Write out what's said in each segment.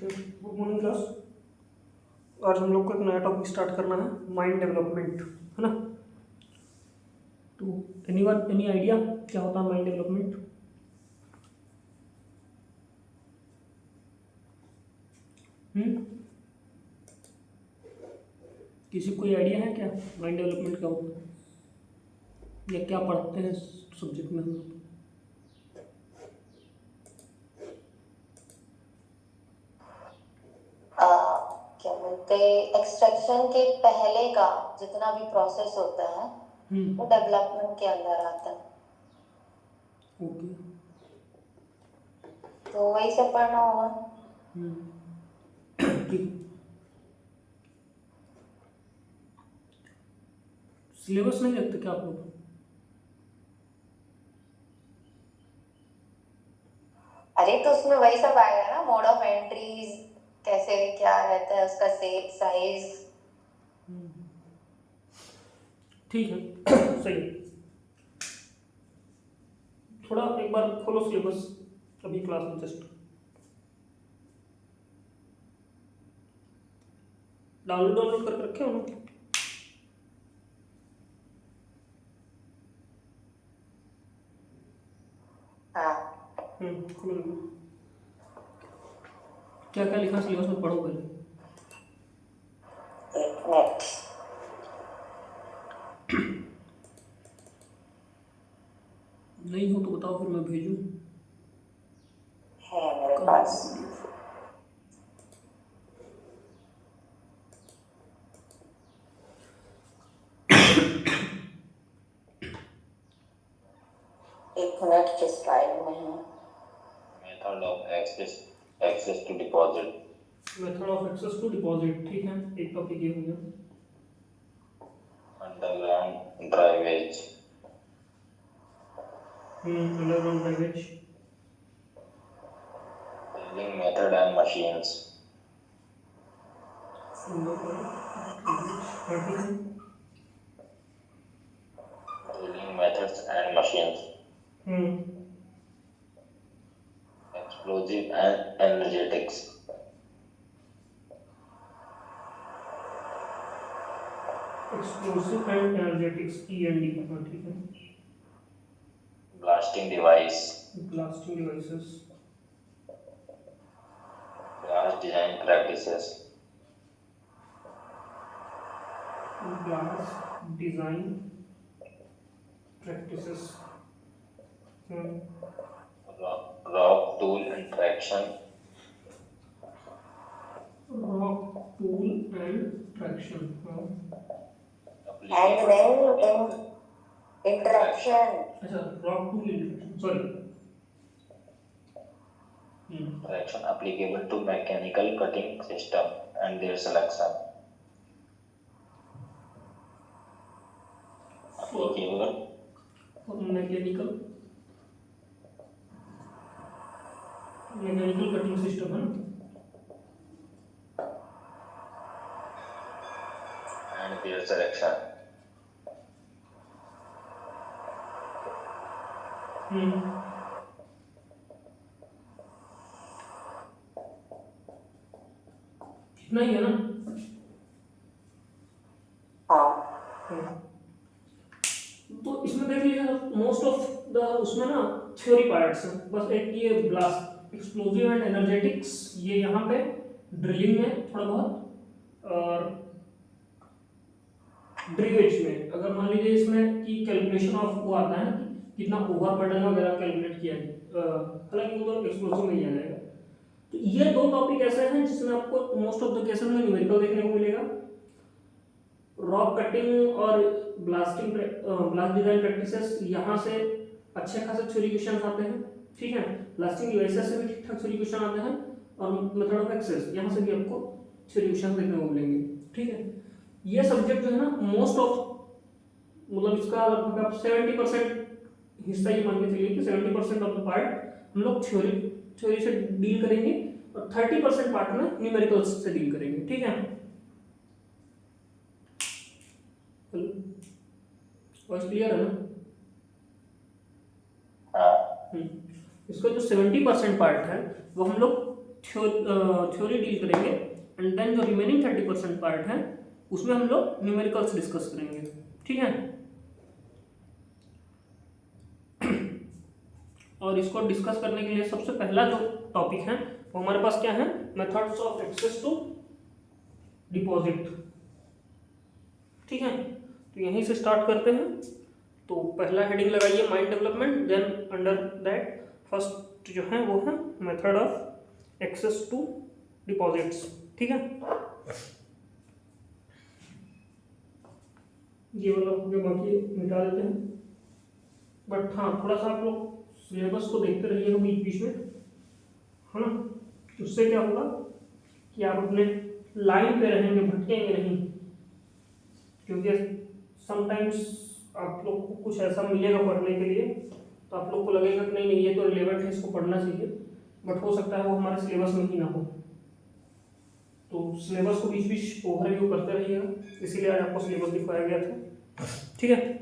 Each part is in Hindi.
Good morning class. आज हम लोग को एक नया टॉपिक स्टार्ट करना है, माइंड डेवलपमेंट, है ना। तो एनी आइडिया क्या होता है माइंड डेवलपमेंट? किसी को कोई आइडिया है क्या माइंड डेवलपमेंट क्या होता है या क्या पढ़ते हैं सब्जेक्ट में हम लोग? क्या बोलते, एक्सट्रैक्शन के पहले का जितना भी प्रोसेस होता है वो डेवलपमेंट के अंदर आता है। ओके, तो वही सब पढ़ना होगा। ठीक। सिलेबस नहीं लगते क्या आप लोग? अरे तो उसमें वही सब आएगा ना, मोड ऑफ एंट्रीज कैसे क्या रहता है, उसका शेप साइज। ठीक है सही है। थोड़ा एक बार खोलो सिलेबस अभी क्लास में, जस्ट डाउनलोड करके रखे हो ना? हाँ, खोलो देखो क्या क्या लिखा सिलेबस में, पढ़ो पहले। एक मिनट। नहीं हो तो बताओ, फिर मैं भेजूँ है मेरे कहाँ पास। PDF? एक मिनट के स्लाइड में है। Method of access to deposit. Method of access to deposit, ठीक है, एक टॉपिक ये हो गया। Underground drivage. Underground drivage. Drilling method and machines. Drilling methods and machines. Explosive and energetics. Explosive and energetics, END, हाँ ठीक है। Blasting device. Blasting devices. Blast design practices. Blast design practices. Rock tool and traction. Rock tool and traction, and then interaction. अच्छा, rock tool interaction, sorry. Traction applicable to mechanical cutting system and their selection. Applicable. Mechanical cutting system है ना। And their selection. इतना ही है ना? हाँ, तो इसमें देख लीजिए, मोस्ट ऑफ द उसमें ना थ्योरी पार्ट्स हैं, बस एक ये ब्लास्ट एक्सप्लोजिव एंड एनर्जेटिक्स, ये यहाँ पे ड्रिलिंग में थोड़ा बहुत, और ड्रिवेज में अगर मान लीजिए इसमें कि कैलकुलेशन ऑफ वो आता है ना कि कितना ओवरबर्डन वगैरह कैलकुलेट किया है, हालांकि वो तो एक्सप्लोजिव में ही आ जाएगा। तो ये दो टॉपिक ऐसे हैं जिसमें आपको मोस्ट ऑफ द केसेस में न्यूमेरिकल देखने को मिलेगा। रॉक कटिंग और ब्लास्टिंग ब्लास्ट डिजाइन प्रैक्टिसेस, यहाँ से अच्छे खासे थ्योरी क्वेश्चन आते हैं, ठीक है। ब्लास्टिंग डिवाइसेस से भी ठीक ठाक थ्योरी क्वेश्चन आते हैं, और मेथड ऑफ एक्सेस यहाँ से भी आपको थ्योरी क्वेश्चन देखने को मिलेंगे, ठीक है। ये सब्जेक्ट जो है ना, मोस्ट ऑफ मतलब इसका लगभग आप 70% हिस्सा ये मान के चलिए कि 70% ऑफ द पार्ट हम लोग थ्योरी से डील करेंगे, और 30% पार्ट में न्यूमेरिकल्स से डील करेंगे, ठीक है। वॉइस क्लियर है ना? इसका जो 70% पार्ट है वो हम लोग थ्योरी डील करेंगे एंड देन जो रिमेनिंग 30% पार्ट है उसमें हम लोग न्यूमेरिकल्स डिस्कस करेंगे, ठीक है। और इसको डिस्कस करने के लिए सबसे पहला जो टॉपिक है वो हमारे पास क्या है, methods of access to deposit, ठीक है। तो यहीं से स्टार्ट करते हैं। तो पहला हेडिंग लगाइए mind development, then under that first जो है वो है method of access to deposits, ठीक है। ये वाला हो गया, बाकी मिटा देते हैं। बट हाँ, थोड़ा सा आप लोग सिलेबस को देखते रहिएगा बीच बीच में, है ना। उससे क्या होगा कि आप अपने लाइन पे रहेंगे, भटकेंगे नहीं। क्योंकि समटाइम्स आप लोग को कुछ ऐसा मिलेगा पढ़ने के लिए तो आप लोग को लगेगा कि नहीं नहीं ये तो रिलेवेंट है, इसको पढ़ना चाहिए, बट हो सकता है वो हमारे सिलेबस में ही ना हो। तो सिलेबस को बीच बीच ओवरव्यू करते रहिएगा, इसीलिए आज आपको सिलेबस दिखाया गया था, ठीक है।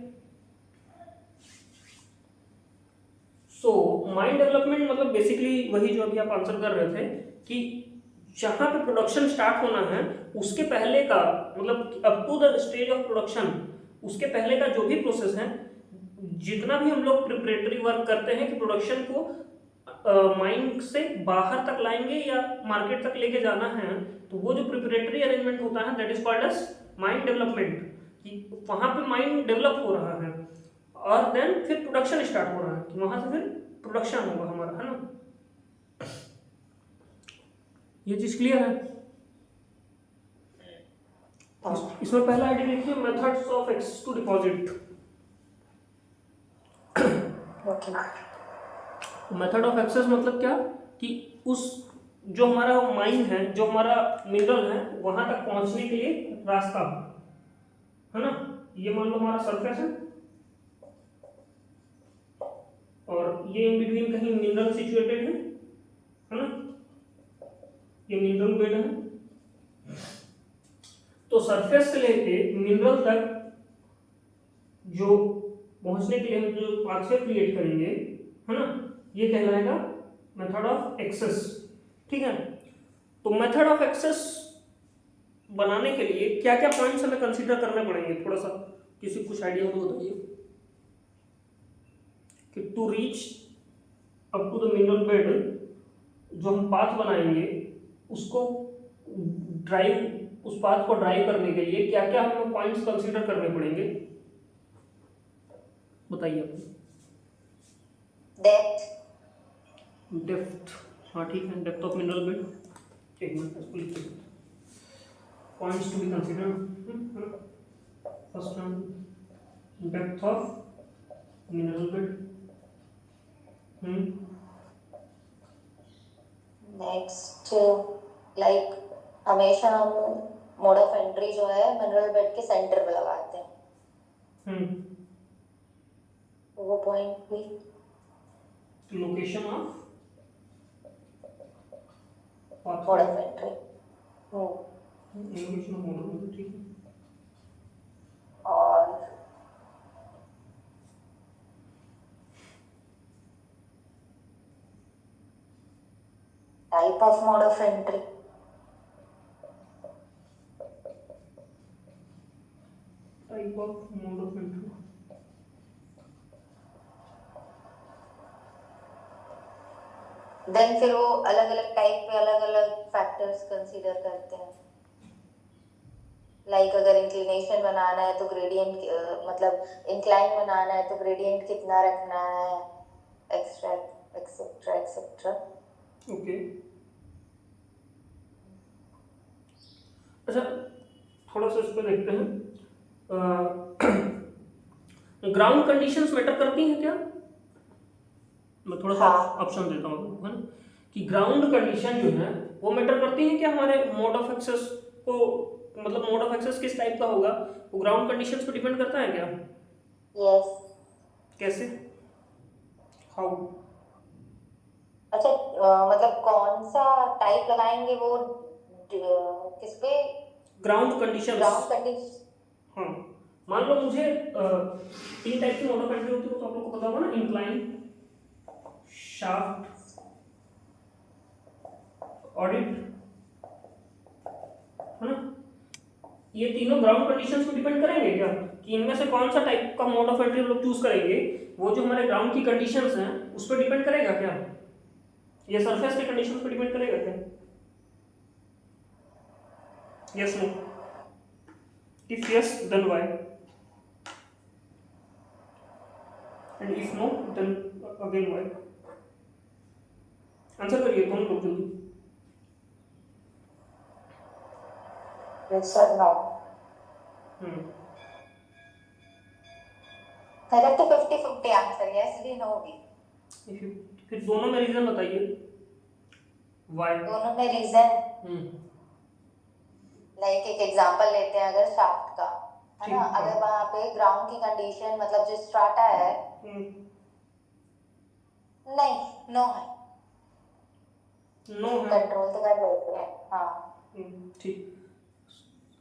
सो माइंड डेवलपमेंट मतलब बेसिकली वही जो अभी आप आंसर कर रहे थे कि जहाँ पे प्रोडक्शन स्टार्ट होना है उसके पहले का, मतलब up to the stage of production, उसके पहले का जो भी प्रोसेस है, जितना भी हम लोग प्रिपरेटरी वर्क करते हैं कि प्रोडक्शन को माइंड से बाहर तक लाएंगे या मार्केट तक लेके जाना है, तो वो जो प्रिपरेटरी अरेंजमेंट होता है that is called as mind development. कि वहाँ पे माइंड डेवलप हो रहा है और देन फिर प्रोडक्शन स्टार्ट हो रहा है कि वहाँ से फिर प्रोडक्शन होगा हमारा, है ना। ये चीज क्लियर है। इसमें पहला आइडिया देखिए, methods of access to deposit. Method of access मतलब क्या कि उस जो हमारा माइन है, जो हमारा मिनरल है, वहां तक पहुंचने के लिए रास्ता, है ना। ये मान लो हमारा सरफेस है और ये इन बिटवीन कहीं मिनरल सिचुएटेड है ना। ये मिनरल बेड है। तो सरफेस से लेके मिनरल तक जो पहुंचने के लिए हम जो पाथवे क्रिएट करेंगे, है ना, ये कहलाएगा मेथड ऑफ एक्सेस, ठीक है। तो मेथड ऑफ एक्सेस बनाने के लिए क्या क्या पॉइंट्स हमें कंसीडर करने पड़ेंगे, थोड़ा सा किसी कुछ आइडिया हो तो बताइए। कि to reach up to the mineral bed जो हम पाथ बनाएंगे उसको ड्राइव, उस पाथ को ड्राइव करने के लिए क्या क्या हमें पॉइंट्स कंसीडर करने पड़ेंगे, बताइए आप। डेप्थ, हाँ ठीक है, डेप्थ ऑफ मिनरल बेड। एक मिनट इसको लिख दीजिए। Points to be considered, first one depth of mineral bed. Next like हमेशा हम मोड ऑफ एंट्री जो है मिनरल बेड के सेंटर पे लगाते हैं, वो पॉइंट भी location of mode of entry. Location of mode, ठीक है। और type of mode of entry, type of mode of entry, then फिर वो अलग अलग टाइप पे अलग अलग फैक्टर्स कंसीडर करते हैं। लाइक अगर इंक्लिनेशन बनाना है तो ग्रेडियंट, मतलब इंक्लाइन बनाना है तो ग्रेडियंट कितना रखना है, एक्सट्रैक्ट एक्सेट्रा एक्सेट्रा। ओके। अच्छा, थोड़ा सा इस पर देखते हैं। ग्राउंड कंडीशंस मैटर करती हैं क्या? मैं थोड़ा सा ऑप्शन देता हूँ, है ना, कि ग्राउंड कंडीशन जो है वो मैटर करती है क्या हमारे मोड ऑफ एक्सेस को, मतलब मोड ऑफ एक्सेस किस टाइप का होगा वो ग्राउंड कंडीशंस पे डिपेंड करता है क्या? यस। कैसे, हाउ? अच्छा, मतलब कौन सा टाइप लगाएंगे वो किस पे? Ground conditions. ग्राउंड कंडीशन, हाँ, मान लो मुझे 3 टाइप की मोड ऑफ एंट्री होती है, तो आप लोग को पता होगा ना, इंक्लाइन, शाफ्ट ऑडिट, है ना। ये तीनों ग्राउंड कंडीशंस पे डिपेंड करेंगे क्या, कि इनमें से कौन सा टाइप का मोड ऑफ एंट्री लोग चूज करेंगे, वो जो हमारे ग्राउंड की कंडीशंस हैं उस पर डिपेंड करेगा क्या, ये सरफेस के कंडीशंस पे डिपेंड करेगा क्या? Yes no, if yes then why, and if no then again why. Answer करिए कौन लोग जल्दी। Yes or no? मतलब तो 50-50 आंसर, yes भी no भी। फिर दोनों में रीजन बताइए व्हाई। दोनों में रीजन, लाइक एक एग्जांपल लेते हैं अगर शाफ्ट का, है ना। अगर वहाँ पे ग्राउंड की कंडीशन मतलब जो स्ट्राटा है, नहीं नो है, नो है, कंट्रोल तो कर लेते हैं। हाँ ठीक।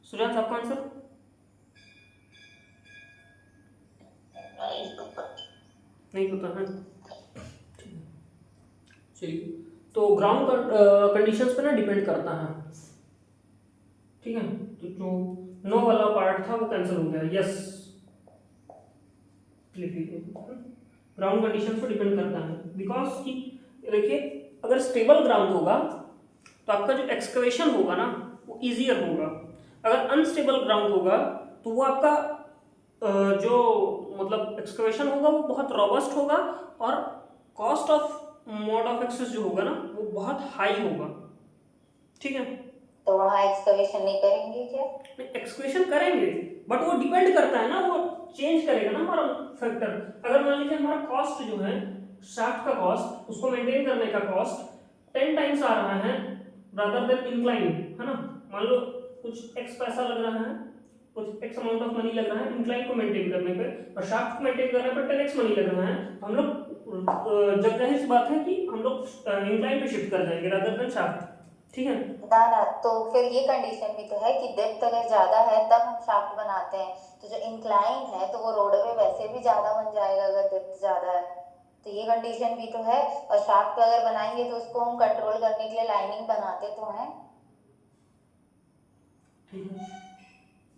सुजान आपका आंसर? नहीं पता है, चलिए। तो ग्राउंड कंडीशंस पे ना डिपेंड करता है, ठीक है। तो जो नो वाला पार्ट था वो कैंसिल हो गया, यस लिख लीजिए। ग्राउंड कंडीशंस पे डिपेंड करता है बिकॉज कि देखिए अगर स्टेबल ग्राउंड होगा तो आपका जो एक्सकवेशन होगा ना वो ईजियर होगा। अगर अनस्टेबल ग्राउंड होगा तो वो आपका जो मतलब एक्सकवेशन होगा वो बहुत रॉबस्ट होगा और cost of mode of access जो होगा ना वो बहुत हाई होगा, ठीक है। तो वहाँ एक्सकवेशन नहीं करेंगे क्या? एक्सक्वेशन करेंगे बट वो डिपेंड करता है ना, वो चेंज करेगा ना हमारा फैक्टर। अगर मान लीजिए हमारा कॉस्ट जो है शाफ्ट का कॉस्ट, उसको मेंटेन करने का कॉस्ट 10 टाइम्स आ रहा है रादर देन इंक्लाइन, है ना। मान लो कुछ एक्स पैसा लग रहा है, कुछ एक्स अमाउंट ऑफ मनी लग रहा है इंक्लाइन को मेंटेन करने पे, और शाफ्ट को मेंटेन करने पर 10x मनी लग रहा है, तो हम लोग जब जाहिर सी बात है कि हम लोग इंक्लाइन पे शिफ्ट कर जाएंगे रादर देन शाफ्ट, ठीक है। ना तो फिर ये कंडीशन भी तो है कि डेप्थ अगर ज्यादा है तब हम शाफ्ट बनाते हैं, तो जो इंक्लाइन है तो वो रोडवे वैसे भी ज्यादा बन जाएगा अगर डेप्थ ज्यादा है, तो ये कंडीशन भी तो है। और शाफ्ट पे अगर बनाएंगे तो उसको हम कंट्रोल करने के लिए लाइनिंग बनाते तो हैं, ठीक है।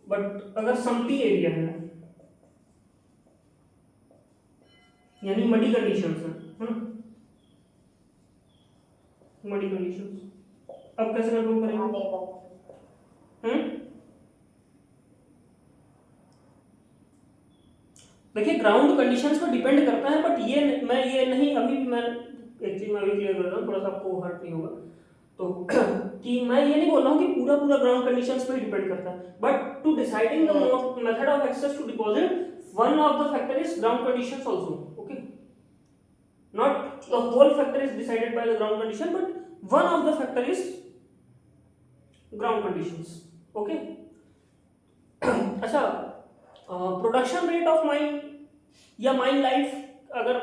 बट अगर सम्पी एरिया है यानी मडी कंडीशंस है ना, मडी कंडीशंस अब कैसे कंट्रोल करेंगे? देखिए ग्राउंड कंडीशंस पर डिपेंड करता है बट ये मैं ये नहीं अभी भी मैं एक चीज मैं अभी क्लियर कर रहा हूँ, थोड़ा सा आपको हर्ट नहीं होगा तो कि मैं ये नहीं बोल रहा हूँ कि पूरा पूरा ग्राउंड कंडीशंस पे डिपेंड करता है, but to deciding the method of access to deposit one of the factor is ground conditions also, okay. Not the whole factor is decided by the ground condition but one of the factor is ground conditions, okay. अच्छा, प्रोडक्शन रेट ऑफ माइन या माइन लाइफ, अगर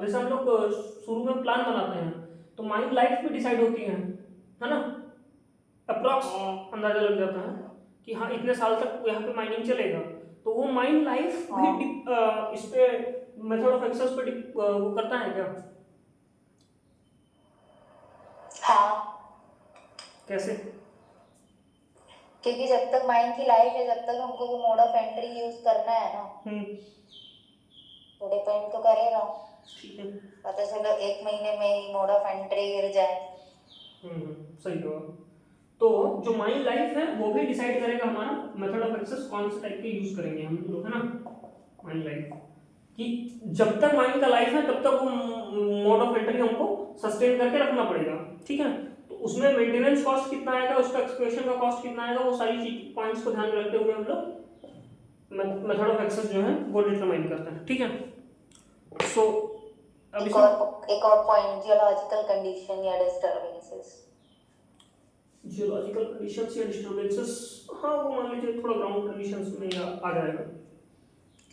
जैसे हम लोग शुरू में प्लान बनाते हैं तो माइन लाइफ भी डिसाइड होती है ना, अप्रॉक्स अंदाजा लग जाता है कि हाँ इतने साल तक यहाँ पे माइनिंग चलेगा, तो वो माइन लाइफ भी इस पे मेथड ऑफ एक्सेस पे वो करता है क्या? हाँ कैसे? क्योंकि जब तक माइन की लाइफ है जब तक हमको वो मोड ऑफ एंट्री यूज करना है ना, तो डिपेंड तो करेगा। ठीक है, पता चलो 1 महीने में ही मोड ऑफ एंट्री गिर जाए। सही जवाब। तो जो माइन लाइफ है वो भी डिसाइड करेगा हमारा मेथड ऑफ एक्सेस कौन से टाइप के यूज करेंगे हम लोग, है ना। माइन लाइफ कि जब तक माइन का लाइफ है तब तक वो मोड ऑफ एंट्री हमको सस्टेन करके रखना पड़ेगा, ठीक है। तो उसमें मेंटेनेंस कॉस्ट कितना आएगा, उसका एक्सप्लोरेशन का कॉस्ट कितना आएगा, वो सारी चीज पॉइंट्स को ध्यान में रखते हुए हम लोग मेथड ऑफ एक्सेस जो है वो डिटरमाइन करते हैं, ठीक है। सो अब एक और पॉइंट, जियोलॉजिकल कंडीशन या डिस्टरबेंसेस। जियोलॉजिकल कंडीशंस या डिस्टरबेंसेस, हाँ वो मान लीजिए थोड़ा ग्राउंड कंडीशंस में आ जाएगा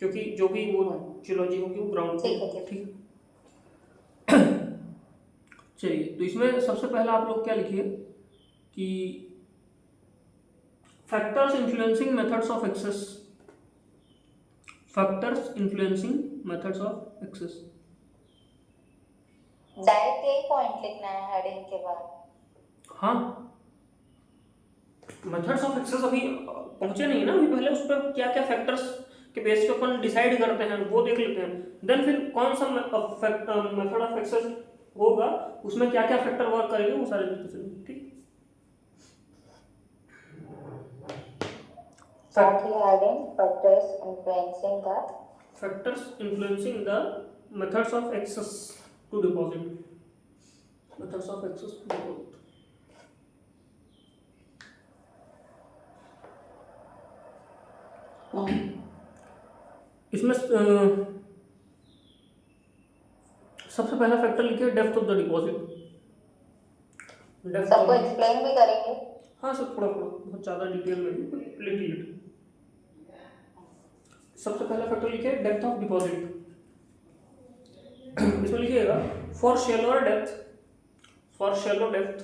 क्योंकि जो भी वो जियोलॉजी होगी वो ग्राउंड पे, ठीक है। चलिए तो इसमें सबसे पहला आप लोग क्या लिखिए कि factors influencing methods of access, factors influencing methods of access. Direct यही पॉइंट लिखना है हेडिंग के बाद? हाँ, मेथड्स ऑफ एक्सेस अभी पहुंचे नहीं ना, अभी पहले उस पर क्या क्या फैक्टर्स के बेस पे अपन डिसाइड करते हैं वो देख लेते हैं, देन फिर कौन सा मेथड ऑफ एक्सेस होगा, उसमें क्या क्या फैक्टर वर्क करेंगे वो सारे डिस्कस। ठीक, What he adding factors influencing the factors influencing the methods of access to deposit, methods of access to deposit। इसमें सबसे पहला फैक्टर लिखिए डेप्थ ऑफ द डिपॉजिट। सबको एक्सप्लेन भी करेंगे। हाँ सब थोड़ा थोड़ा, बहुत ज़्यादा डिटेल में नहीं, लिटिल। सबसे पहला फैक्टर लिखिए डेप्थ ऑफ डिपॉजिट। इसमें लिखिएगा for shallow depth, for shallow depth,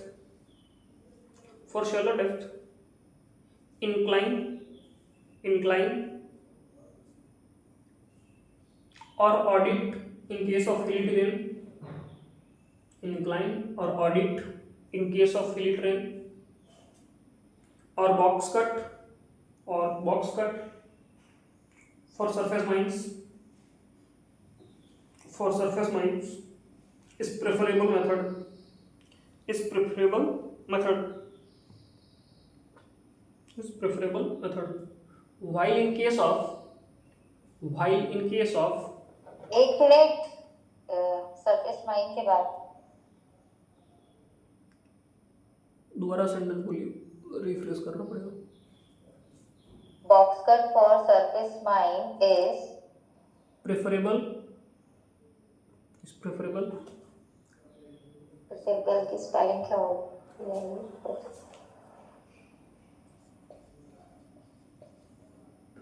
for shallow depth incline, incline or audit in case of hilly terrain, incline or audit in case of hilly terrain, or box cut, or box cut for surface mines, for surface mines is preferable method, is preferable method, is preferable method, while in case of, while in case of, एक मिनट, सरफेस माइन के बाद दोबारा सेंटेंस बोलिए, रिफ्रेश करना पड़ेगा। Box cut for surface mine is preferable, is preferable, preferable की स्पेलिंग क्या होगी?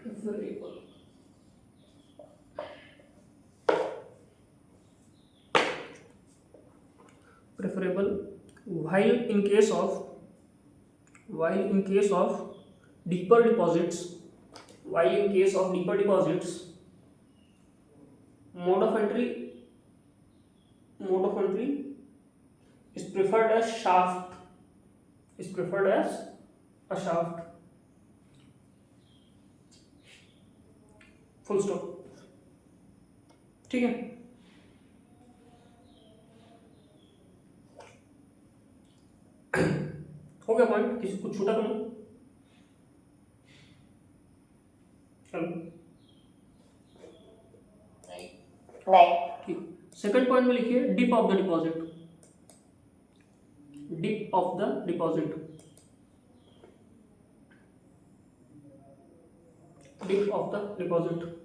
Preferable, preferable while in case of, while in case of deeper deposits, while in case of deeper deposits mode of entry, mode of entry is preferred as shaft, is preferred as a shaft, full stop। ठीक है, हो गया पॉइंट, किसी कुछ छूटा तो नहीं? चलो नहीं। ठीक, सेकंड पॉइंट में लिखिए dip of the deposit, dip of the deposit, dip of the deposit.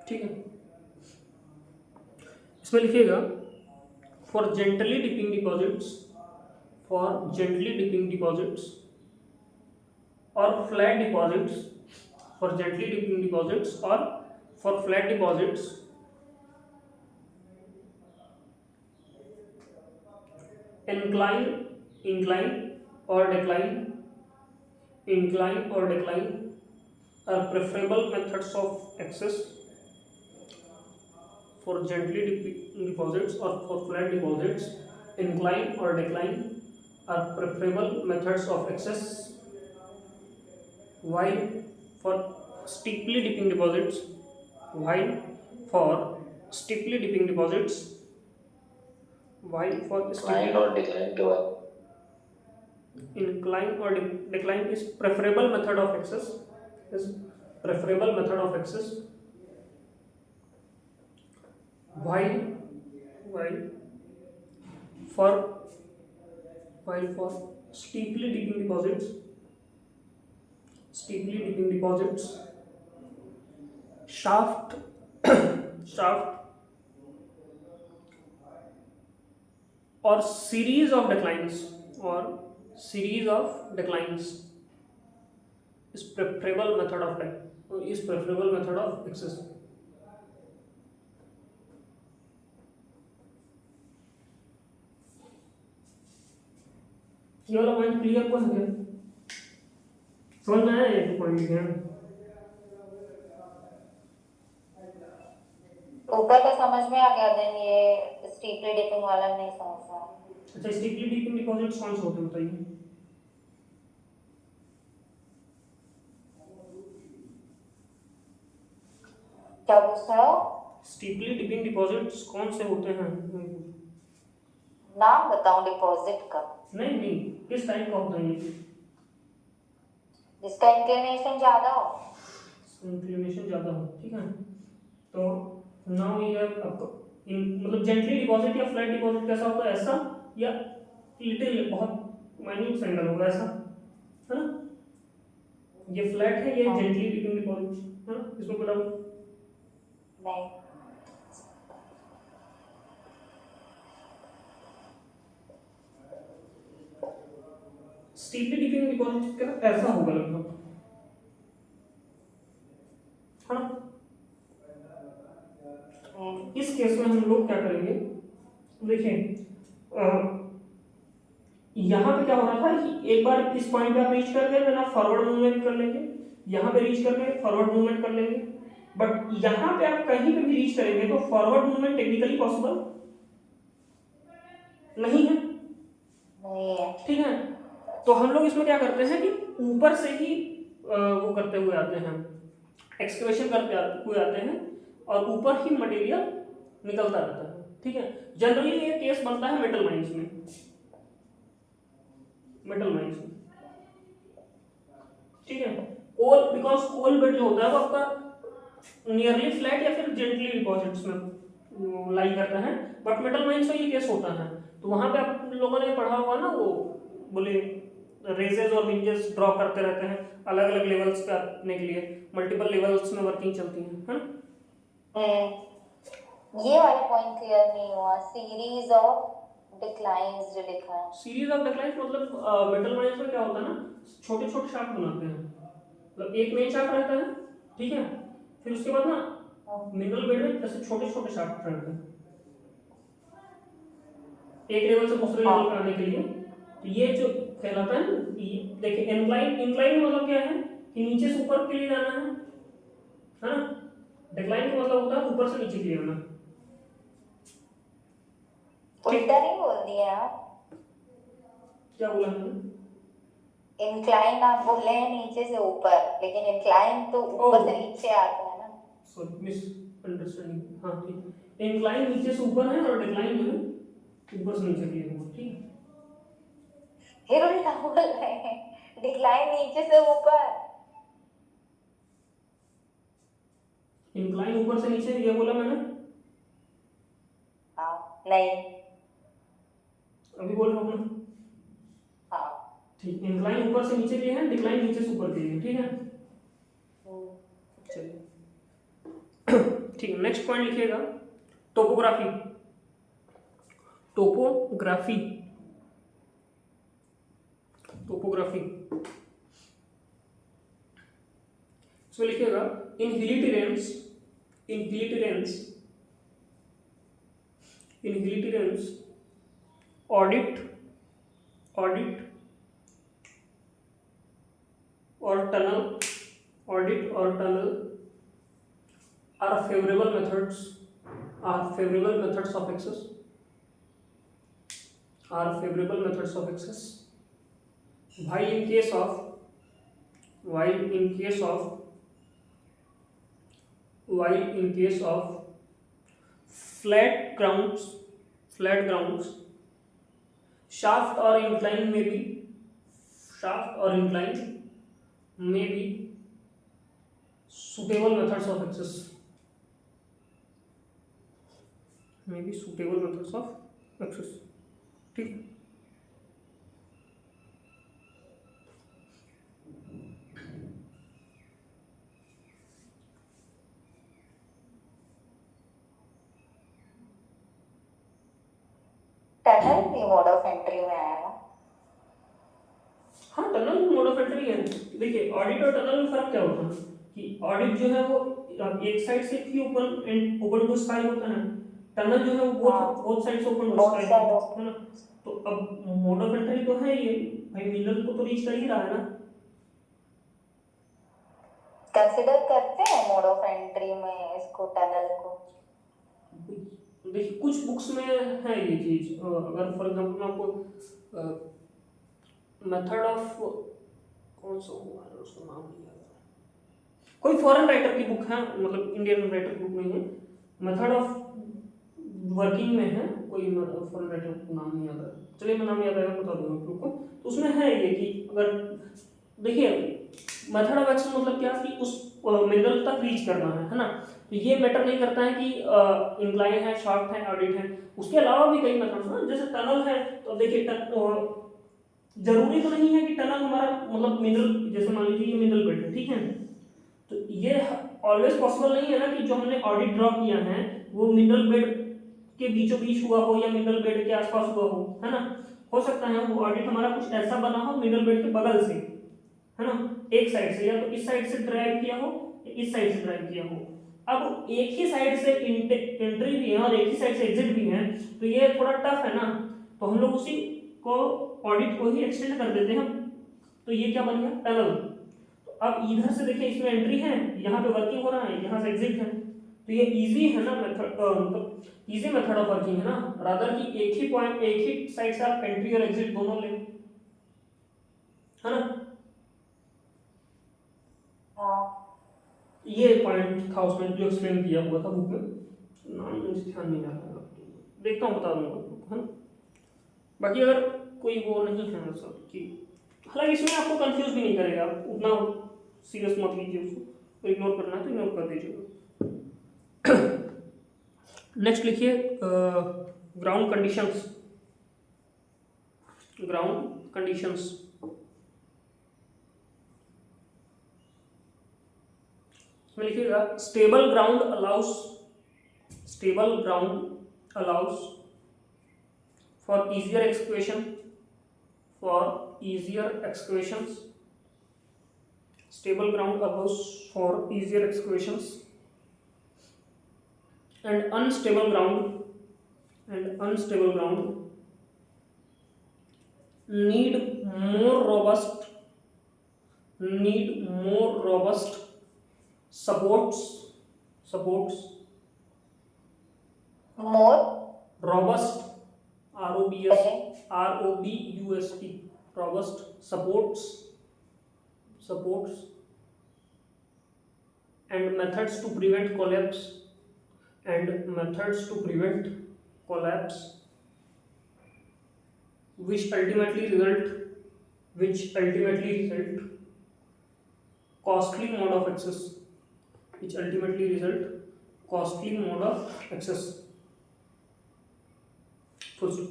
ठीक है, इसमें लिखिएगा for gently dipping deposits, for gently dipping deposits or flat deposits, for gently dipping deposits or for flat deposits incline, incline or decline, incline or decline are preferable methods of access for gently dipping deposits or for flat deposits, incline or decline are preferable methods of access, while for steeply dipping deposits, while for steeply dipping deposits, while for Incline or decline के बाद incline or decline is preferable method of access, is preferable method of access, while for steeply dipping deposits, steeply dipping deposits shaft or series of declines, or series of declines is preferable method of is preferable method of access। ये वाला पॉइंट क्लियर कौन है? समझ में आया ये पॉइंट लिखे हैं? ऊपर का समझ में आ गया, देन ये स्टीपली डिपिंग वाला नहीं समझ में आया। अच्छा, स्टीपली डिपिंग डिपॉजिट्स कौन से होते हैं बताइए? क्या पूछ रहे हो? स्टीपली डिपिंग डिपॉजिट्स कौन से होते हैं? नाम बताऊं डिपॉजिट का? नहीं नहीं, किस टाइप का होता है ये? जिसका इंक्लिनेशन ज्यादा हो। इंक्लिनेशन ज़्यादा हो, ठीक है। तो नाउ ये आपको मतलब जेंटली डिपॉजिट या फ्लैट डिपॉजिट कैसा होता है, ऐसा या लिटिल बहुत माइन्यूट सा एंगल होगा, ऐसा है ना? ये फ्लैट है, ये हाँ। जेंटली डिपिंग डिपॉजिट है ना, इसमें कोई डाउट? नहीं। स्टीपली डिपिंग डिपॉजिट का ऐसा होगा लगभग, है ना? इस केस में हम लोग क्या करेंगे, देखिए यहाँ पे क्या हो रहा था कि एक बार इस पॉइंट पे आप रीच कर गए, देन आप फॉरवर्ड मूवमेंट कर लेंगे, यहाँ पे रीच कर गए फॉरवर्ड मूवमेंट कर लेंगे, बट यहाँ पे आप कहीं पे भी रीच करेंगे तो फॉरवर्ड मूवमेंट टेक्निकली पॉसिबल नहीं है, नहीं है। ठीक है। तो हम लोग इसमें क्या करते हैं कि ऊपर से ही वो करते हुए आते हैं, एक्सकवेशन करते हुए आते हैं और ऊपर ही मटेरियल निकलता रहता है, ठीक है। जनरली ये केस बनता है मेटल माइंस में, मेटल माइंस में, ठीक है। कोल, बिकॉज कोल बेड जो होता है वो आपका नियरली फ्लैट या फिर जेंटली डिपॉजिट्स में लाई करता है, बट मेटल माइंस में ये केस होता है। तो वहां पे आप लोगों ने पढ़ा होगा ना, वो बोले रेजेस और विंजेस ड्रॉ करते रहते हैं अलग अलग लेवल्स पे आने के लिए, मल्टीपल लेवल्स में वर्किंग चलती है ना। ये वाला पॉइंट क्लियर नहीं हुआ, सीरीज ऑफ डिक्लाइंस जो लिखा है। सीरीज ऑफ डिक्लाइंस मतलब मेटल माइंस में क्या होता है ना, छोटे छोटे शाफ्ट बनाते हैं, मतलब एक मेन शाफ्ट रहता है, ठीक है, फिर उसके बाद ना मिनरल बेड में ऐसे छोटे छोटे शाफ्ट रहते हैं एक लेवल से दूसरे लेवल पे आने के लिए। तो ये जो कहलाता है ना, देखिए इंक्लाइन, इंक्लाइन मतलब क्या है कि नीचे से ऊपर के लिए जाना है ना। डिक्लाइन का मतलब होता है ऊपर से नीचे के लिए आना। उल्टा नहीं बोल दिया आप? क्या बोला हमने? इंक्लाइन आप बोले हैं नीचे से ऊपर, लेकिन इंक्लाइन तो ऊपर से नीचे आता है ना। Sorry, miss understanding. हाँ ठीक, इंक्लाइन नीचे से ऊपर है और डिक्लाइन जो है ऊपर से नीचे के लिए होगा, ठीक है। फिर उल्टा बोल रहे हैं, डिक्लाइन नीचे से ऊपर। इंक्लाइन ऊपर से नीचे ये बोला मैंने? हाँ नहीं। अभी बोल रहा हूँ ना। हाँ। ठीक, इंक्लाइन ऊपर से नीचे के लिए है, डिक्लाइन नीचे से ऊपर के लिए, ठीक है। चलिए ठीक है, नेक्स्ट पॉइंट लिखिएगा, टोपोग्राफी। टोपोग्राफी, टोपोग्राफी इसमें लिखिएगा, इन हिली टेरेन्स, इन हिली टेरेन्स, इन हिली टेरेन्स ऑडिट, ऑडिट और टनल, ऑडिट और tunnel are favorable methods, are favorable methods of access, are favorable methods of access while in case of, while in case of, while in case of flat grounds, flat grounds, shaft or incline may be, shaft or incline may be suitable methods of access, may be suitable methods of access, ठीक। टनल भी मोड ऑफ एंट्री में आया ना? हाँ, टनल मोड ऑफ एंट्री है। देखिए ऑडिट और टनल में फर्क क्या होता है कि ऑडिट जो है वो एक साइड से ही open end open to sky होता है, टनल जो है वो बोथ साइड से ओपन टू स्काई है ना। तो अब मोड ऑफ एंट्री तो है ये भाई, मिनरल को तो रीच कर ही रहा है ना। कंसिडर करते हैं मोड ऑफ एंट्री में इसको, टनल को? देखिए कुछ बुक्स में है ये चीज़, अगर फॉर एग्जांपल मैं आपको मेथड ऑफ, कौन सा हुआ है उसका नाम नहीं याद आ रहा। कोई फॉरेन राइटर की बुक है, मतलब इंडियन राइटर की बुक नहीं है, मेथड ऑफ वर्किंग में है, कोई फॉरेन राइटर का नाम नहीं याद आ रहा, चलिए मैं नाम याद आएगा बता दूंगा आप लोग को। तो उसमें है ये कि अगर देखिए मेथड ऑफ एक्शन मतलब क्या कि उस मिनरल तक रीच करना है ना। तो ये मैटर नहीं करता है कि इंक्लाइन है, शाफ्ट है, ऑडिट है, उसके अलावा भी कई मेथड्स हैं, जैसे टनल है। तो देखिए जरूरी तो नहीं है कि टनल हमारा मतलब मिनरल, जैसे मान लीजिए ये मिनरल बेड है, ठीक है, तो ये ऑलवेज पॉसिबल नहीं है ना कि जो हमने ऑडिट ड्रॉ किया है वो मिनरल बेड के बीचों बीच हुआ हो या मिनरल बेड के आसपास हुआ हो, है ना। हो सकता है वो ऑडिट हमारा कुछ ऐसा बना हो मिनरल बेड के बगल से, है ना, एक साइड से, या तो इस साइड से ड्राइव किया हो या इस साइड से ड्राइव किया हो। अब एक ही साइड से एंट्री भी है और एक ही साइड से एग्जिट भी है, तो ये थोड़ा टफ है ना। तो हम लोग उसी को ऑडिट को ही एक्सटेंड कर देते हैं। तो ये क्या बन गया, टनल। तो अब इधर से देखिए इसमें एंट्री है, यहाँ पे वर्किंग हो रहा है, यहाँ से एग्जिट है, तो ये इजी है ना मेथड, मतलब इजी मेथड ऑफ वर्किंग है ना, रादर कि एक ही पॉइंट, एक ही साइड से आप एंट्री और एग्जिट दोनों ले, है ना। हाँ ये पॉइंट था उसमें जो एक्सप्लेन किया हुआ था बुक में, नाम मुझे ध्यान नहीं आ रहा, देखता हूँ बता दूंगा आपको, है ना। बाकी अगर कोई वो नहीं है सर कि, हालांकि इसमें आपको कंफ्यूज भी नहीं करेगा, उतना सीरियस मत लीजिए उसको, इग्नोर करना है तो इग्नोर कर दीजिएगा। नेक्स्ट लिखिए ग्राउंड कंडीशंस, ग्राउंड कंडीशंस। इसमें लिखिएगा stable ground allow us, stable ground allow us for easier excavation, for easier excavations, stable ground allows for easier excavations, and unstable ground need more robust, supports more robust, bearing robust, robust supports and methods to prevent collapse, which ultimately result costly mode of access, full stop.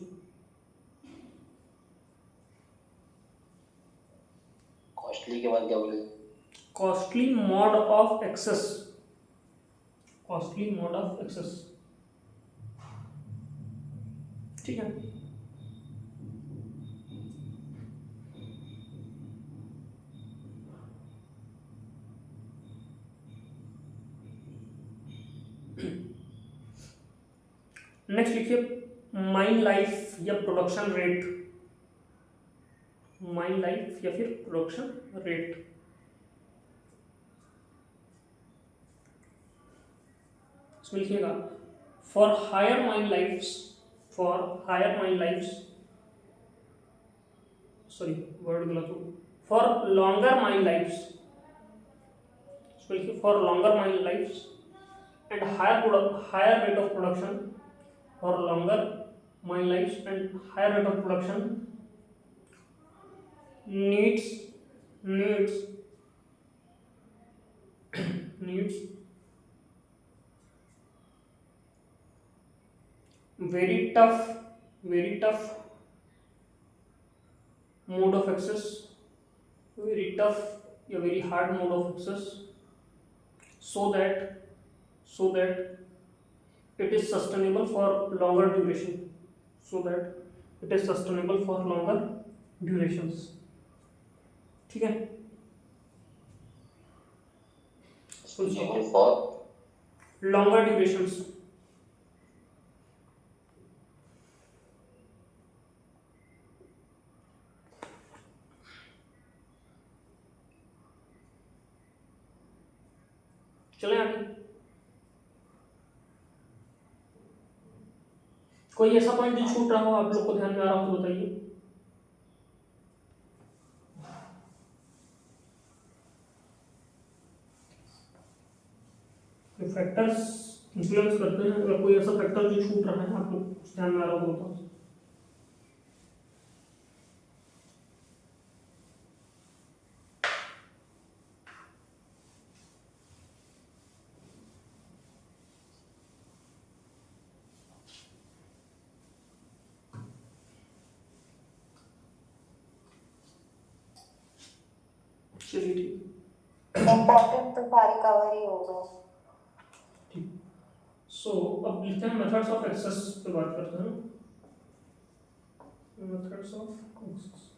Costly के बाद क्या बोले? कॉस्टली मोड ऑफ एक्सेस, ठीक है। नेक्स्ट लिखिए माइन लाइफ या प्रोडक्शन रेट, माइन लाइफ या फिर प्रोडक्शन रेट। इसमें लिखिएगा for higher mine lifes, sorry word गलत हो, फॉर लॉन्गर माइन लाइफ्स, इसमें लिखिए for longer mine lifes and higher rate of production, for longer mine lives and higher rate of production needs very tough mode of access, very tough या very hard mode of access, so that it is sustainable for longer duration, ठीक है। फॉर लॉन्गर ड्यूरेशंस, चले आगे। कोई ऐसा पॉइंट जो छूट रहा हो आप लोग को ध्यान में आ रहा हो तो बताइए। जो फैक्टर्स इन्फ्लुएंस करते हैं, अगर कोई ऐसा फैक्टर जो छूट रहा है आप लोग ध्यान में आ रहा हो तो बताओ। चलिए ठीक इम्पोर्टेंट तो सारी कवर ही हो गए। ठीक। सो अब लिखते हैं मेथड्स ऑफ एक्सेस पे बात करते हैं। मेथड्स ऑफ एक्सेस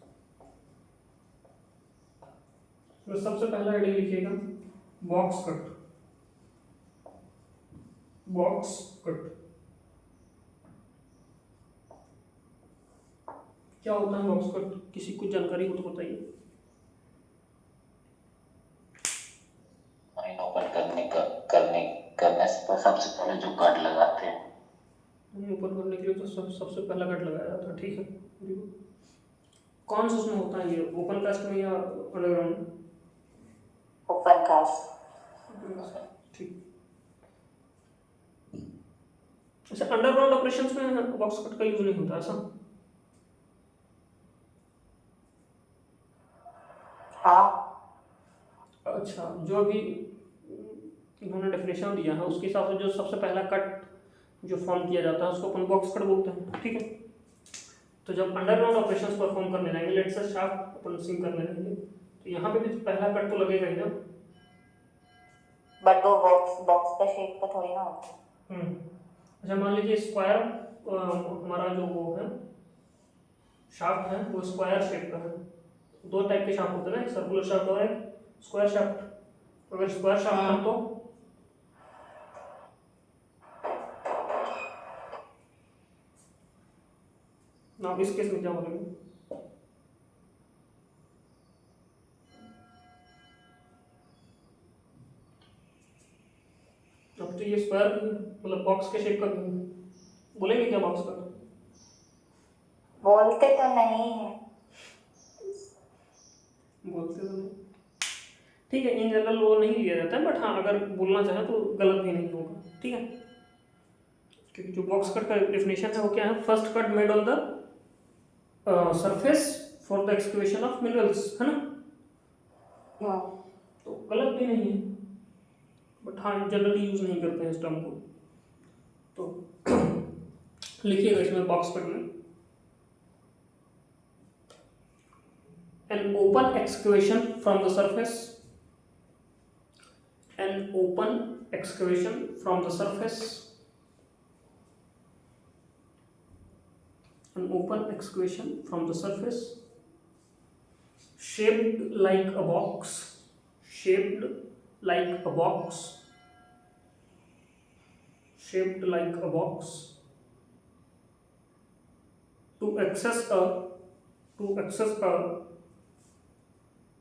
तो सबसे पहला हेडिंग लिखिएगा बॉक्स कट। बॉक्स कट क्या होता है बॉक्स कट, किसी को जानकारी हो तो बताइए। फाइन ओपन करने से तो सबसे पहले जो कट लगाते हैं, ओपन करने के लिए तो सबसे पहला कट लगाया जाता है। ठीक है, very good। कौन सा उसमें होता है ये, ओपन कास्ट में या अंडरग्राउंड में? Open cast. ठीक। अच्छा, अंडरग्राउंड ऑपरेशंस में बॉक्स कट का यूज नहीं होता ऐसा? हाँ। अच्छा, जो अभी इन्होंने डेफिनेशन दिया है उसके हिसाब से जो सबसे पहला कट जो फॉर्म किया जाता है उसको अपन बॉक्स कट बोलते हैं। ठीक है, तो जब अंडरग्राउंड ऑपरेशंस परफॉर्म करने जाएंगे, let's say shaft upon sink करने जाएंगे, तो यहाँ पे भी पहला कट तो लगेगा ही ना। बट वो बॉक्स का शेप का थोड़ी ना होता है। अच्छा, मान लीजिए स्क्वायर हमारा जो वो है शाफ्ट है वो स्क्वायर शेप का है। दो टाइप के शाफ्ट होते हैं ना, एक सर्कुलर शाफ्ट और एक स्क्वायर शाफ्ट। अगर स्क्वायर शाफ्ट है तो ना, इस केस में क्या बोलेंगे? अब तो ये स्क्वायर मतलब बॉक्स के शेप का बोलेंगे क्या बॉक्स का? बोलते तो नहीं है। बोलते तो नहीं, ठीक है, इन जनरल वो नहीं लिया जाता है, बट हाँ अगर बोलना चाहे तो गलत भी नहीं होगा। ठीक है, क्योंकि जो बॉक्स कट का डेफिनेशन है वो क्या है, first cut made on the surface for the excavation of minerals, है ना? तो गलत भी नहीं है, बट हाँ जनरली यूज नहीं करते हैं इस टर्म को। तो लिखिएगा इसमें बॉक्स कट में an open excavation from the surface, an open excavation from the surface, an open excavation from the surface, shaped like a box, shaped like a box, shaped like a box, to access a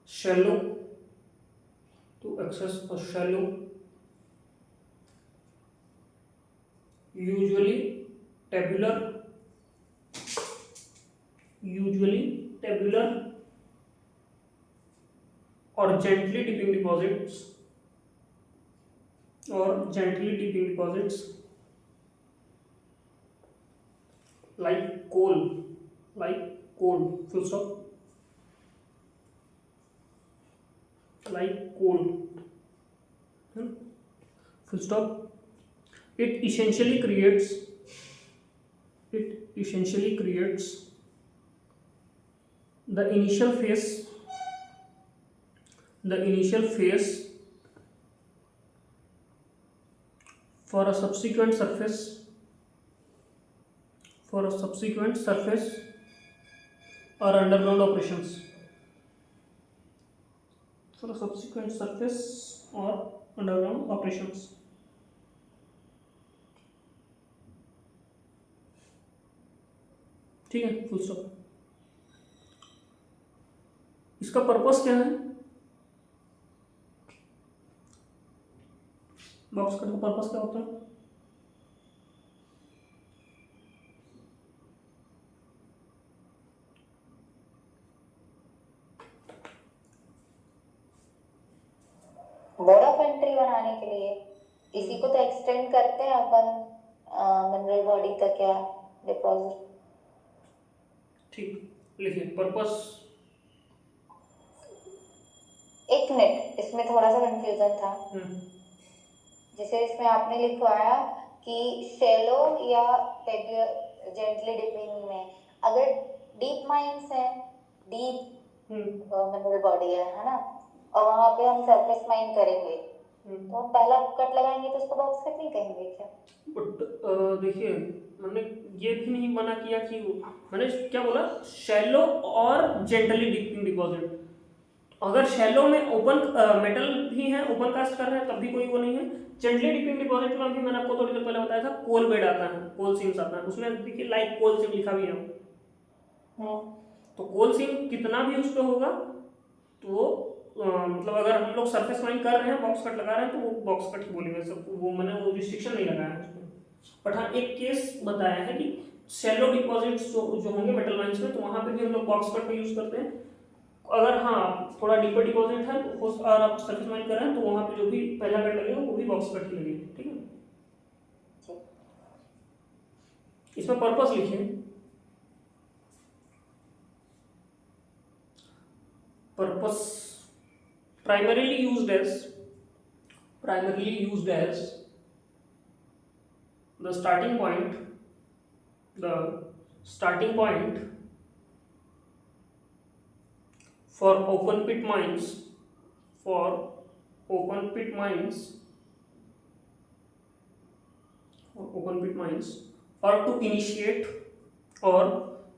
shallow, to access a shallow, usually tabular or gently dipping deposits like coal, full stop, like coal, full stop. It essentially creates the initial phase for a subsequent surface or underground operations, for a subsequent surface or underground operations. ठीक है, फुल स्टॉप। इसका पर्पस क्या है, बॉक्स कट का पर्पस क्या होता है? बोर्ड ऑफ एंट्री बनाने के लिए इसी को तो एक्सटेंड करते हैं अपन मिनरल बॉडी तक या डिपॉजिट। ठीक, लिखिए पर्पस। एक मिनट, इसमें थोड़ा सा कंफ्यूजन था। जैसे इसमें आपने लिखवाया कि शैलो या जेंटली डिपिंग में, अगर डीप माइंस है, डीप मिनरल बॉडी है ना, और वहां पे हम सरफेस माइन करेंगे तो हम पहला कट लगाएंगे तो उसको बॉक्स कट नहीं कहेंगे क्या? बट देखिए, मैंने ये भी नहीं मना किया कि मैंने क्या बोला, शैलो और जेंटली डिपिंग डिपॉजिट। अगर शैलो में ओपन मेटल भी है, ओपन कास्ट कर रहे हैं, तब भी कोई वो नहीं है। जेंटली डिपिंग डिपॉजिट में भी मैंने आपको थोड़ी देर पहले बताया था, कोल बेड आता है, कोल सीम्स आता है, उसमें देखिए लाइक कोल सीम लिखा भी है। तो कोल सीम कितना भी उस पर होगा तो मतलब अगर हम लोग सरफेस माइन कर रहे हैं, बॉक्स कट लगा रहे हैं, तो वो बॉक्स कट ही बोलेंगे सब। वो मैंने वो रिस्ट्रिक्शन नहीं लगाया है उसमें। बट हाँ, एक केस बताया है कि शैलो डिपॉजिट्स जो होंगे मेटल माइंस में, तो वहाँ पे भी हम लोग बॉक्स कट का यूज़ करते हैं। अगर हाँ थोड़ा डीपर डिपॉजिट है तो और आप सरफेस माइन कर रहे हैं, तो वहाँ पे जो भी पहला कट लगेगा वो भी बॉक्स कट ही लगेगा। ठीक है, इसमें पर्पस लिखिए। Purpose primarily used as the starting point for open pit mines, or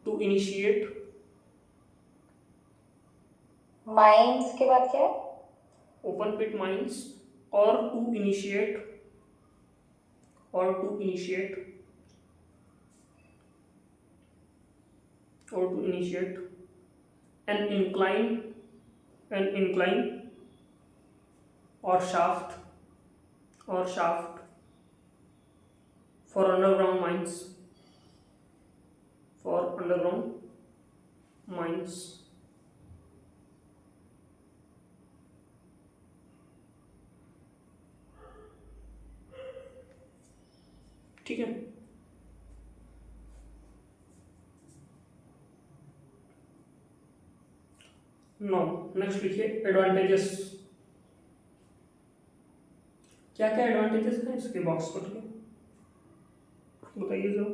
to initiate mines के बाद क्या है? open pit mines, or to initiate an incline or shaft for underground mines. ठीक है, नो नेक्स्ट लिखिए एडवांटेजेस। क्या क्या एडवांटेजेस हैं इसके बॉक्स कट के, बताइए जरा।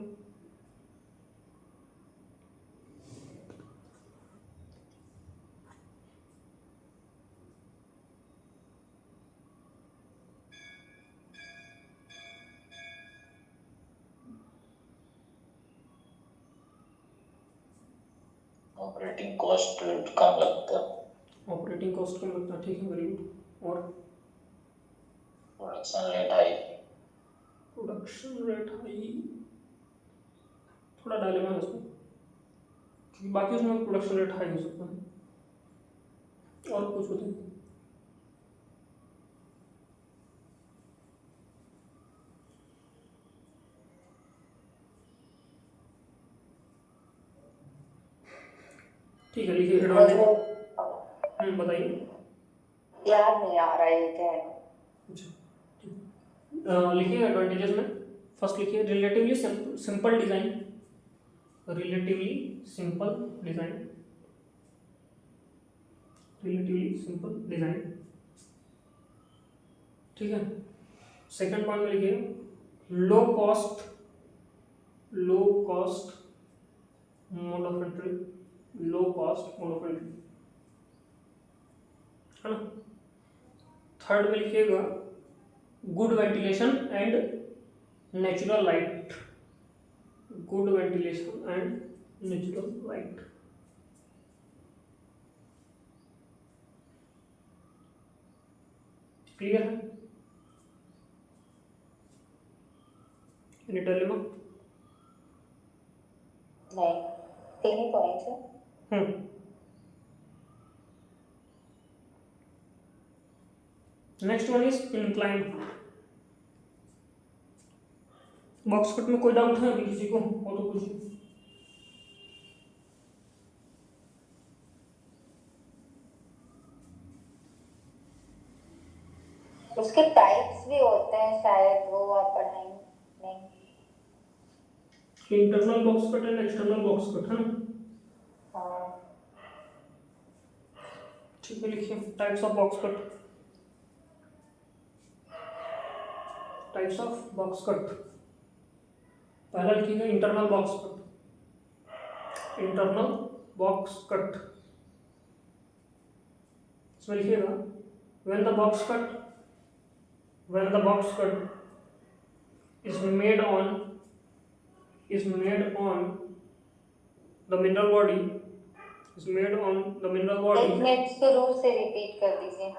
ऑपरेटिंग कॉस्ट कम लगता है। ऑपरेटिंग कॉस्ट कम लगता है, ठीक है, वेरी गुड। और प्रोडक्शन रेट हाई। थोड़ा डालेगा है उसमें, क्योंकि बाकी उसमें प्रोडक्शन रेट हाई हो सकता है। और कुछ बताइए। ठीक है, लिखिए एडवांटेज। बताइए। याद नहीं आ रहा है क्या है। अच्छा, लिखिए एडवांटेजेस में। फर्स्ट लिखिए रिलेटिवली सिंपल डिजाइन। ठीक है। सेकंड पॉइंट में लिखिए low cost mode of entry. है ना। थर्ड में लिखिएगा good ventilation and natural light. Clear है? डिटेल में नहीं, तीन ही पॉइंट्स है। Next one is incline. Box cut में कोई डाउट है अभी किसी को? हो तो कुछ उसके टाइप्स भी होते हैं शायद, वो आप पढ़ाएंगे नहीं? Internal box cut and external box cut है ना। हाँ ठीक है, लिखिए types of box cut. Types of box cut, पहला लिखिएगा internal box cut. Internal box cut, इसमें लिखिएगा when the box cut is made on the mineral body, is made on the mineral एक body। मिनट शुरू से रिपीट कर दीजिए।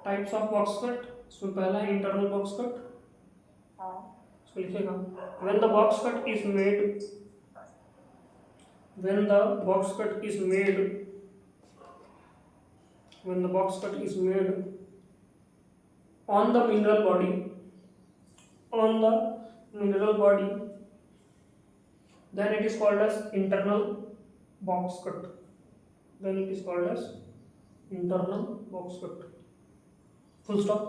टाइप्स ऑफ बॉक्स कट, इसमें पहला है इंटरनल बॉक्स कट। हाँ इसमें लिखिएगा when the box cut is made, when the box cut is made, when the box cut is made on the mineral body, on the mineral body, then it is called as internal box cut, then it is called as internal box cut, full stop।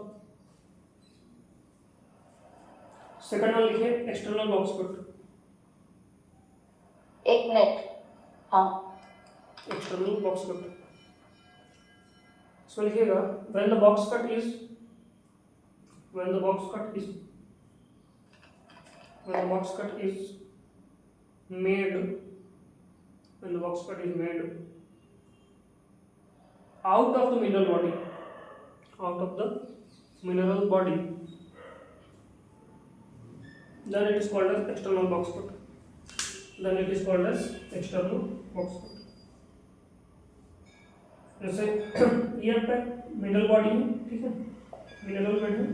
Second one लिखिए एक्सटर्नल बॉक्स कट। एक मिनट। हाँ एक्सटर्नल बॉक्स कट, इसमें लिखिएगा when the box cut is when the box cut is when the box cut is made when the box cut is made out of the mineral body, out of the mineral body, then it is called as external box cut, then it is called as external box cut। जैसे ये आपका मिनरल बॉडी है, ठीक है, मिनरल बेड है,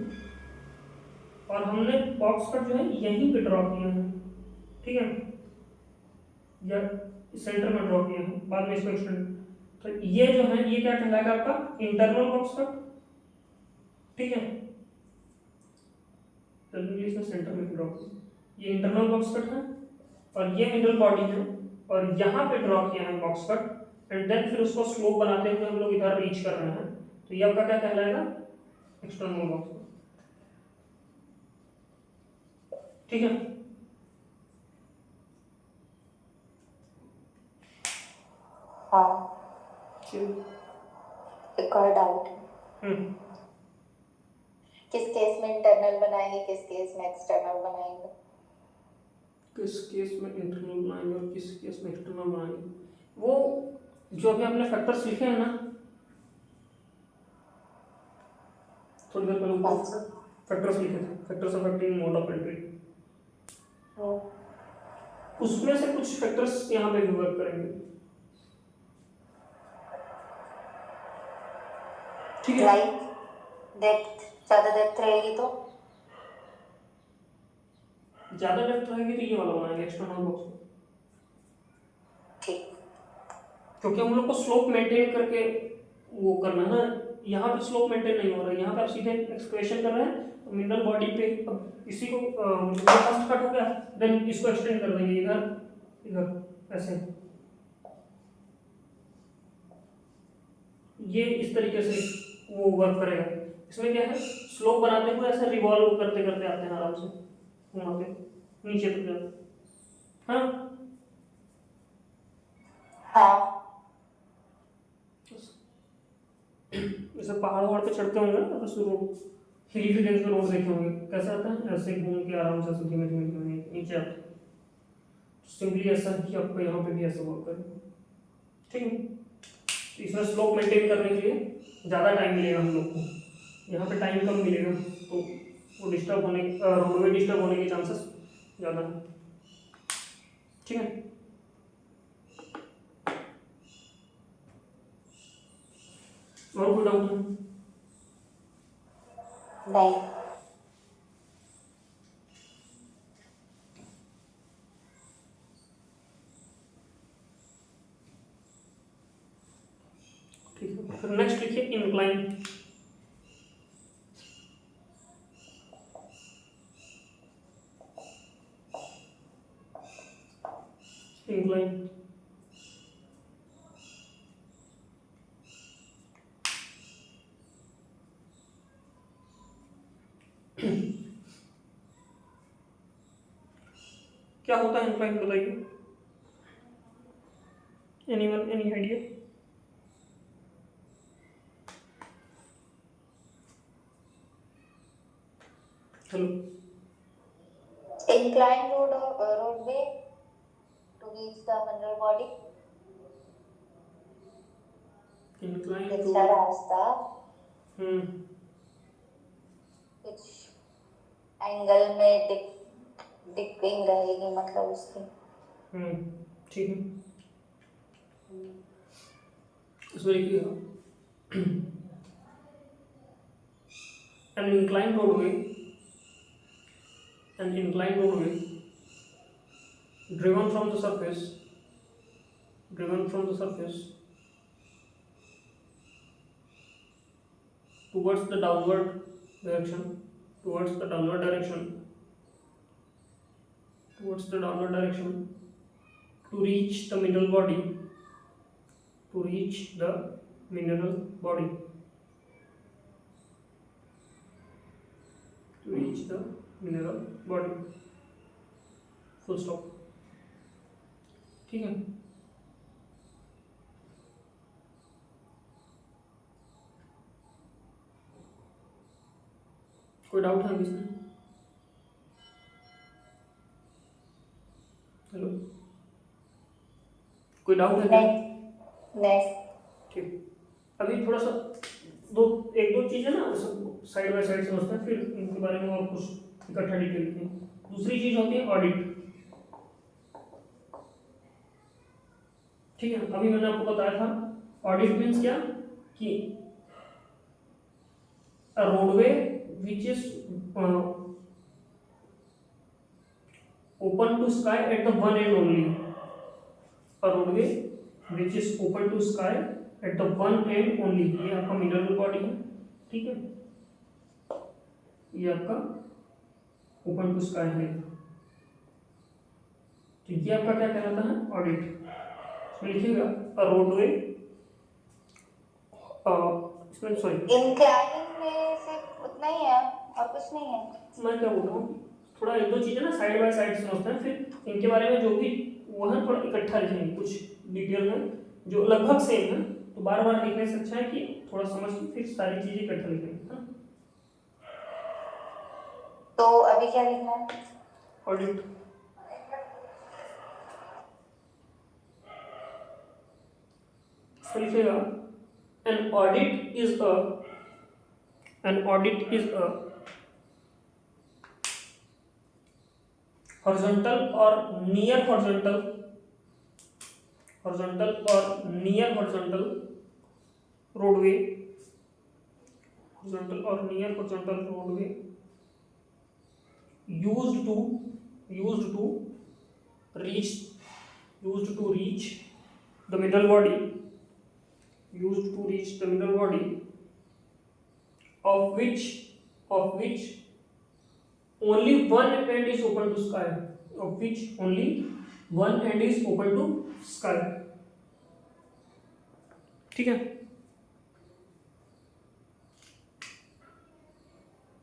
और हमने बॉक्स कट जो है यहीं पे ड्रॉ किया है, ठीक है, या सेंटर में ड्रॉ किया है, बाद में इसको एक्सटेंड। तो ये जो है ये क्या कहलाएगा आपका इंटरनल बॉक्स कट, ठीक है, चलिए इसमें सेंटर में ड्रॉ किया, ये इंटरनल बॉक्स कट है, और ये मिनरल बॉडी है, और यहाँ पे ड्रॉ किया है बॉक्स कट, एंड देन फिर उसको स्लोप बनाते हुए हम लोग इधर रीच कर रहे हैं, तो ये आपका क्या कहलाएगा एक्सटर्नल बॉक्स कट, ठीक है। हाँ एक और डाउट, किस केस में इंटरनल बनाएंगे, किस केस में एक्सटर्नल बनाएंगे? किस केस में इंटरनल बनाएंगे और किस केस में एक्सटर्नल बनाएंगे, वो जो अभी आपने फैक्टर्स लिखे हैं ना, थोड़ी देर पहले ऊपर फैक्टर्स लिखे थे, factors affecting mode of entry, उसमें से कुछ फैक्टर्स यहाँ पे भी वर्क करेंगे, ठीक है। लाइक डेप्थ, ज्यादा डेप्थ रहेगी तो ज्यादा डेप्थ रहेगी तो ये वाला बनाएंगे एक्सटर्नल बॉक्स, ठीक, क्योंकि हम लोग को स्लोप मेंटेन करके वो करना है ना, यहाँ पे स्लोप मेंटेन नहीं हो रहा है, यहाँ पे आप सीधे एक्सक्वेशन कर रहे हैं, तो मिनरल बॉडी पे अब इसी को फर्स्ट कट हो गया, देन इसको एक्सटेंड कर देंगे इधर इधर ऐसे, ये इस तरीके से वो वर्क करेगा। इसमें क्या है, स्लोप बनाते हुए ऐसे रिवॉल्व करते करते आते हैं आराम से वहाँ पे नीचे तक जाते, हाँ हाँ जैसे पहाड़ वहाड़ पे चढ़ते होंगे ना, तो हिली फिगेंस में रोड देखे होंगे, कैसे आता है ऐसे घूम के आराम से धीमे धीमे धीमे नीचे आते हैं, सिंपली ऐसा कि आपको यहाँ पे भी ऐसा वर्क करेगा, ठीक है। तो इसमें स्लोप मेंटेन करने के लिए ज़्यादा टाइम मिलेगा हम लोग को, यहाँ पे टाइम कम मिलेगा, तो वो डिस्टर्ब होने रोडवे डिस्टर्ब होने के चांसेस ज़्यादा है, ठीक है। और कोई डाउट है? नहीं, ठीक है, फिर नेक्स्ट लिखिए इंक्लाइन। इंक्लाइन क्या होता है इंक्लाइन, बताइए, anyone, any idea? Hello? Inclined roadway to reach the mineral body. Incline अच्छा रास्ता कुछ एंगल में डिपिंग रहेगी, मतलब उसकी। ठीक है, इसमें लिखिएगा an inclined roadway, an inclined roadway driven from the surface towards the downward direction, to reach the mineral body, full stop। ठीक है, कोई डाउट है इसमें? हेलो, कोई डाउट है क्या? नेक्स्ट। ठीक, अभी थोड़ा सा एक दो चीजें ना साइड बाय साइड समझते हैं, फिर इनके बारे में और कुछ इकट्ठा डिटेल लिखते हैं। दूसरी चीज होती है ऑडिट। ठीक है, अभी मैंने आपको बताया था ऑडिट मीन्स क्या, कि a roadway which is open to sky at the one end only, a roadway which is open to sky at the one end only, ये आपका मिनरल बॉडी है। ठीक है, ये आपका ओपन टू स्काई है, तो ये आपका क्या कहलाता है, ऑडिट। इसमें लिखिएगा a roadway, इसमें सॉरी इंक्लाइन में सिर्फ उतना ही है और कुछ नहीं है। मैं क्या बोल रहा हूँ, थोड़ा एक दो चीजें ना साइड बाय साइड समझते हैं, फिर इनके बारे में जो भी वो है थोड़ा इकट्ठा लिखेंगे, कुछ डिटेल में जो लगभग सेम है, तो बार बार लिखने से अच्छा है कि थोड़ा समझ के फिर सारी चीजें इकट्ठा लिखेंगे, है ना। तो अभी क्या लिखना है? ऑडिट, लिखिएगा an audit is a horizontal or near horizontal roadway, used to reach the mineral body, of which only one end is open to sky, ठीक है,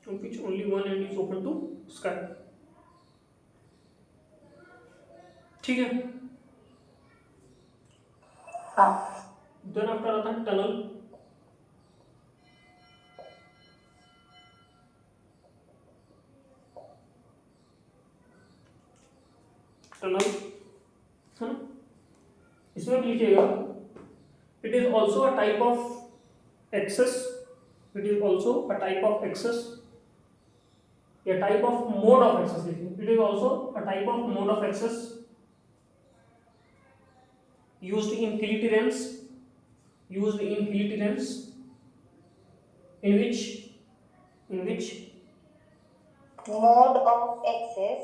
of which only one end is open to sky। ठीक है, हाँ। देन आफ्टर आता है टनल। है ना, इसमें लिखिएगा it is also a type of access, a type of mode of access, it is also a type of mode of access used in hilly terrains, in which mode of access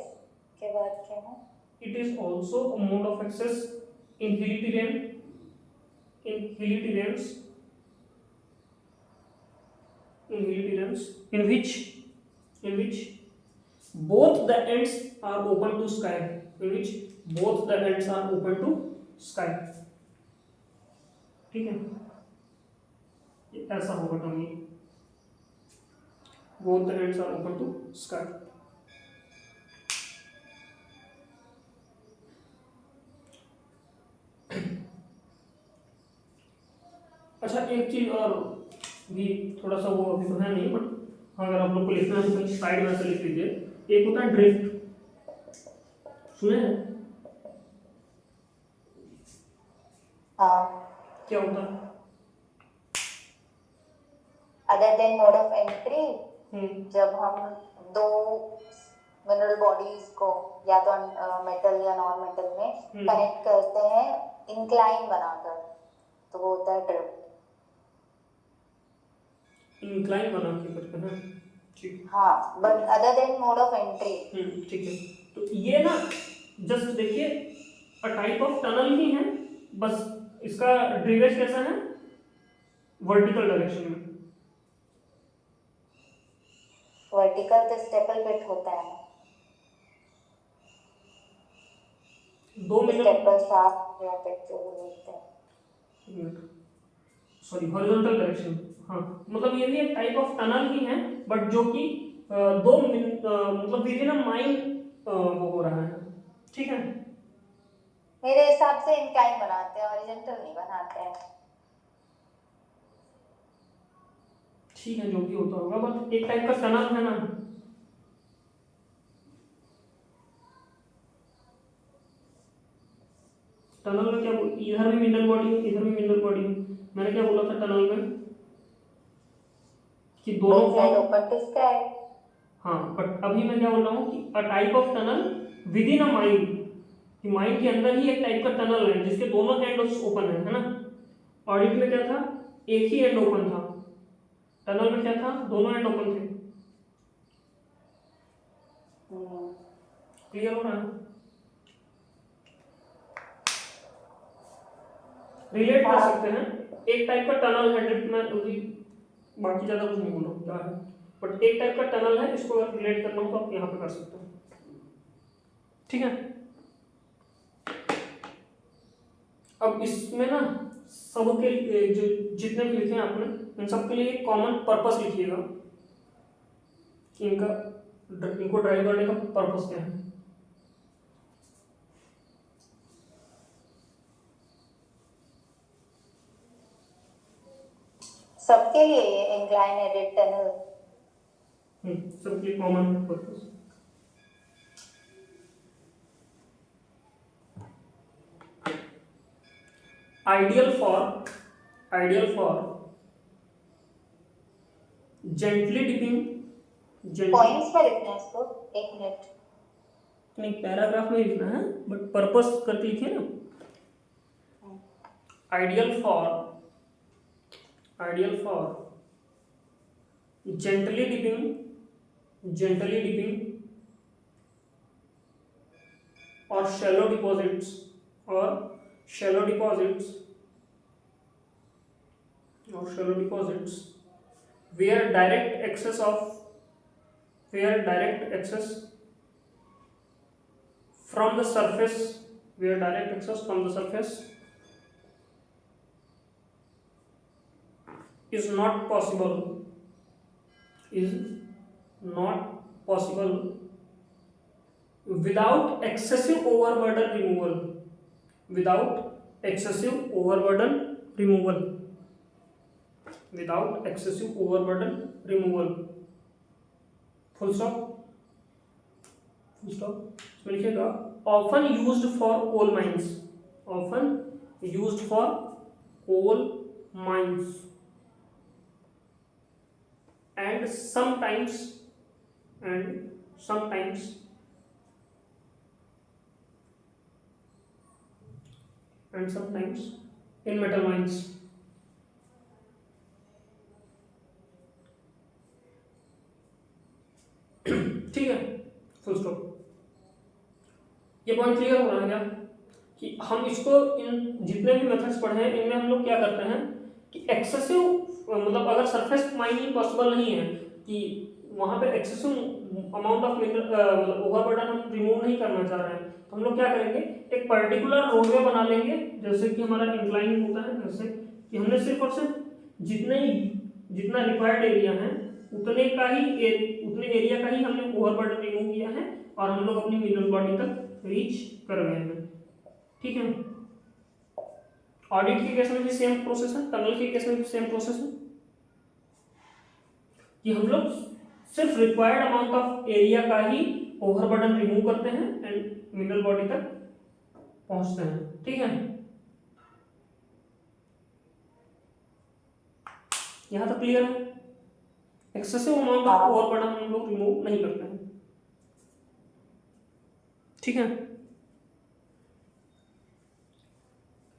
के बाद क्या है? it is also a mode of access in hilly terrains, in which both the ends are open to sky, ठीक है, ये ऐसा होगा टर्म, ये both the ends are open to sky। अच्छा एक चीज और भी, थोड़ा सा वो अभी तो है नहीं, बट अगर आप लोग को लिखना है तो कहीं साइड में से लिख लीजिए। एक होता है ड्रिफ्ट, सुने हैं? हाँ, क्या होता है? Other than mode of entry, hmm. जब हम दो मिनरल बॉडीज को या तो मेटल या नॉन मेटल में कनेक्ट करते हैं इंक्लाइन बनाकर, तो वो होता है ड्रिफ्ट। इंक्लाइन बना के करते हैं, ठीक। हाँ, but other than mode of entry. ठीक है। तो ये ना जस्ट देखिए अ टाइप ऑफ टनल ही है, बस इसका ड्रिवेज कैसा है, वर्टिकल डायरेक्शन में। वर्टिकल तो स्टेपल पिट होता है, 2 मिनट, स्टेपल शाफ्ट या पिट जो बोलते हैं। Sorry horizontal direction. हाँ, मतलब ये भी एक टाइप ऑफ टनल ही है, बट जो कि 2 मिनट मतलब विद इन अ माइन वो हो रहा है, ठीक है। मेरे हिसाब से इंक्लाइन बनाते हैं, हॉरिजॉन्टल नहीं बनाते हैं। ठीक है, जो भी होता होगा, बट एक टाइप का टनल है ना। टनल में क्या इधर भी मिनरल बॉडी है, इधर भी मिनरल बॉडी है। मैंने क्या बोला था टनल में कि दोनों बोथ को, साइड ओपन टू स्काई। हाँ, बट अभी मैं क्या बोल रहा हूँ कि a type of tunnel with in a mind, कि माइंड के अंदर ही एक टाइप का टनल है जिसके दोनों एंड ओपन है ना। ऑडिट में क्या था, एक ही एंड ओपन था, टनल में क्या था, दोनों एंड ओपन थे। क्लियर हो रहा है? रिलेट कर सकते हैं, एक टाइप का टनल है ड्रिफ्ट में, बाकी ज्यादा कुछ नहीं बोल रहा है, बट एक टाइप का टनल है, इसको अगर रिलेट करना हो तो आप यहाँ पे कर सकते हो, ठीक है। अब इसमें ना सबके जो जितने भी लिखे हैं आपने, इन सब के लिए एक कॉमन पर्पस लिखिएगा, इनको ड्राइव करने का पर्पस क्या है। सबके लिए ये इंक्लाइन एडेड टनल। सबके लिए common purpose. Ideal for gently dipping, points में लिखना है इसको, एक मिनट। नहीं, पैराग्राफ में लिखना है, बट पर्पस करके लिखिए ना। आइडियल फॉर जेंटली डिपिंग और shallow deposits where direct access from the surface is not possible without excessive overburden removal, full stop। इसमें लिखिएगा often used for coal mines and sometimes in metal mines। ठीक है, फुल स्टॉप। ये पॉइंट क्लियर हो रहा है क्या, कि हम इसको इन जितने भी मेथड्स पढ़े हैं इनमें हम लोग क्या करते हैं कि एक्सेसिव, मतलब अगर सरफेस माइनिंग पॉसिबल नहीं है, कि वहां पे एक्सेसिव अमाउंट ऑफ मतलब ओवरबर्डन हम रिमूव नहीं करना चाह रहे हैं, तो हम लोग क्या करेंगे, एक पर्टिकुलर रोडवे बना लेंगे, जैसे कि हमारा इंक्लाइन होता है, जैसे कि हमने सिर्फ और सिर्फ जितना रिक्वायर्ड एरिया है उतने एरिया का ही हमने ओवरबर्डन रिमूव किया है, और हम लोग अपनी मिनरल बॉडी तक रीच कर गए हैं, ठीक है। ऑडिट के केस में भी सेम प्रोसेस है, टनल के केस में भी सेम प्रोसेस है कि हम लोग सिर्फ रिक्वायर्ड अमाउंट ऑफ एरिया का ही ओवरबर्डन रिमूव करते हैं एंड मिनरल बॉडी तक पहुंचते हैं। ठीक है, यहां तक क्लियर है। एक्सेसिव अमाउंट ऑफ ओवरबर्डन हम लोग रिमूव नहीं करते हैं। ठीक है,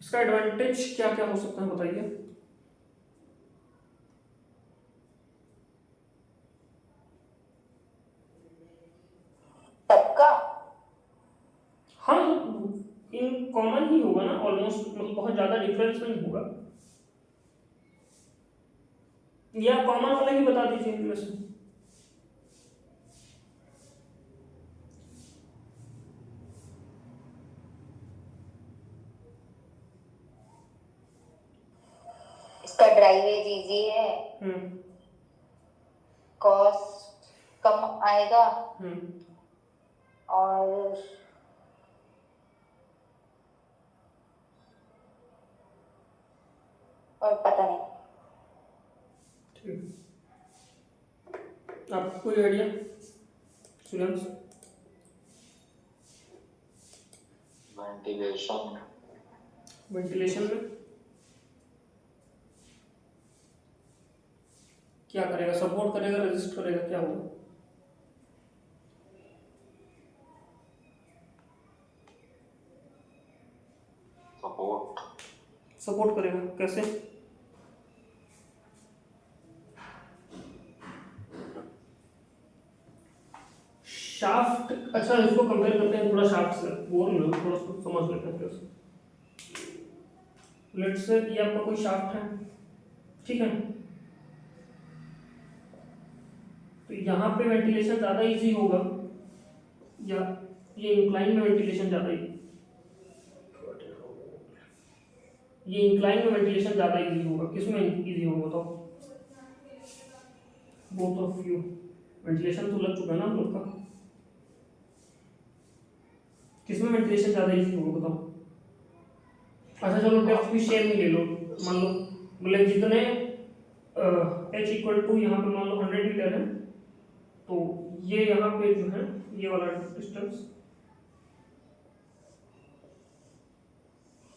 इसका एडवांटेज क्या क्या हो सकता है बताइए। सबका हाँ, इन कॉमन ही होगा ना ऑलमोस्ट, मतलब बहुत ज्यादा डिफरेंस नहीं होगा, या कॉमन वाला ही बता दीजिए इनमें से। इसका ड्राइवेज इजी है, कॉस्ट कम आएगा, और पता नहीं। ठीक, आपको कोई आइडिया स्टूडेंट्स? वेंटिलेशन, वेंटिलेशन में क्या करेगा? सपोर्ट करेगा, रेजिस्ट करेगा, क्या होगा? सपोर्ट करेगा, कैसे? शाफ्ट, अच्छा इसको कंपेयर करते हैं थोड़ा शाफ्ट से, बोर नहीं हो, थोड़ा सा समझ लेते हैं कैसे। लेट्स से ये आपका कोई शाफ्ट है, ठीक है, तो यहाँ पे वेंटिलेशन ज़्यादा इजी होगा, या ये इंक्लाइन में वेंटिलेशन ज़्यादा ये इंक्लाइन में वेंटिलेशन ज़्यादा इजी होगा, किसमें इजी होगा बताओ? बोथ ऑफ यू, वेंटिलेशन तो लग चुका है ना हम लोग का, किसमें वेंटिलेशन ज़्यादा इजी होगा बताओ? अच्छा चलो डेप्थ भी शेयर में ले लो, मान लो मतलब जितने h इक्वल टू यहाँ पे मान लो 100 मीटर है, तो ये यहाँ पे जो है ये वाला डिस्टेंस,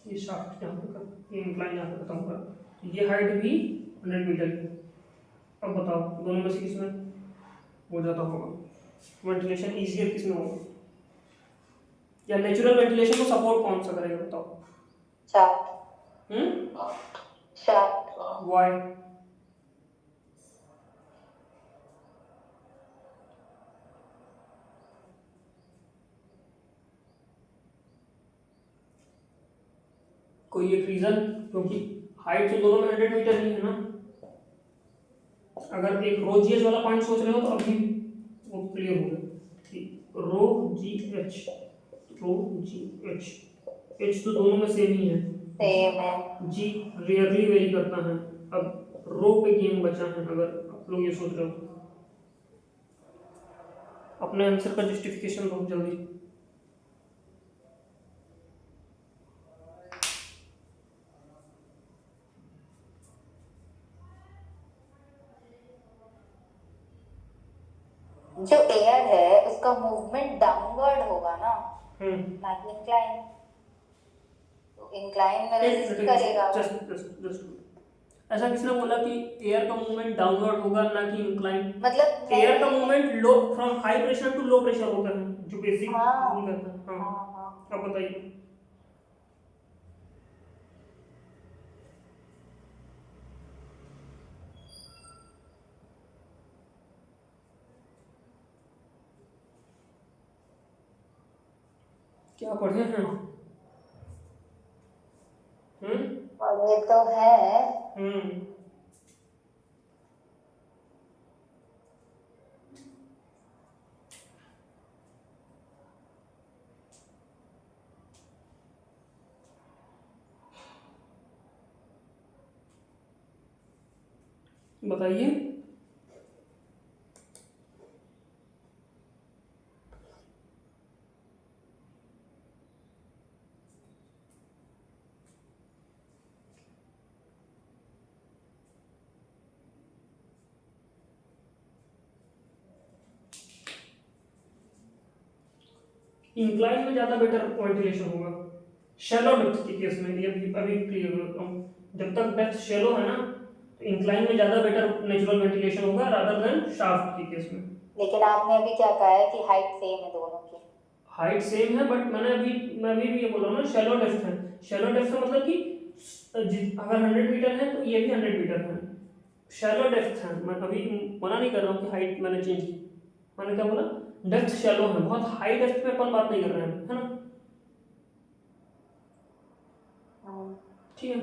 ये शाफ्ट यहाँ पे ये इंक्लाइन यहाँ पे खत्म होगा, ये हाइट भी 100 मीटर की। अब बताओ दोनों में से किसमें हो जाता होगा वेंटिलेशन ईजियर, किसमें होगा? या नेचुरल वेंटिलेशन को सपोर्ट कौन सा करेगा बताओ? शाफ्ट। शाफ्ट। व्हाई? कोई एक रीजन? क्योंकि हाइट तो दोनों में 100 मीटर ही है ना। अगर एक रो जी एच वाला पॉइंट सोच रहे हो तो अभी वो क्लियर हो गया कि रो जी एच, रो जी एच, एच तो दोनों में सेम ही है, सेम है, जी रेयरली वेरी करता है। अब रो पे गेम बचा है, अगर आप लोग ये सोच रहे हो। अपने आंसर का जस्टिफिकेशन दो जल्दी। जो एयर है उसका मूवमेंट डाउनवर्ड होगा ना, ना कि इंक्लाइन। तो इंक्लाइन में रेजिस्ट करेगा। जस्ट ऐसा किसने बोला कि एयर का मूवमेंट डाउनवर्ड होगा ना कि इंक्लाइन? मतलब एयर का movement low from high pressure to low pressure होता है, जो बेसिक हाँ, रूल कहता है। हाँ, अब बताइए। क्या पढ़े हैं? और ये तो है। बताइए। इंक्लाइन में ज़्यादा बेटर वेंटिलेशन होगा शैलो डेप्थ के केस में। ये अभी क्लियर करता हूँ, जब तक डेप्थ शैलो है ना तो इंक्लाइन में ज़्यादा बेटर नेचुरल वेंटिलेशन होगा रादर देन शाफ्ट के केस में। लेकिन आपने अभी क्या कहा है कि हाइट सेम है दोनों की। हाइट सेम है बट मैं अभी भी ये बोल रहा हूँ ना शैलो डेप्थ है। शैलो डेप्थ का मतलब कि अगर 100 मीटर है तो ये भी 100 मीटर है, शैलो डेप्थ है। मैं अभी मना नहीं कर रहा हूँ कि हाइट मैंने चेंज की, मैंने क्या बोला डेप्थ शैलो है, बहुत हाई डेप्थ पे अपन बात नहीं कर रहे हैं, है ना। ठीक है,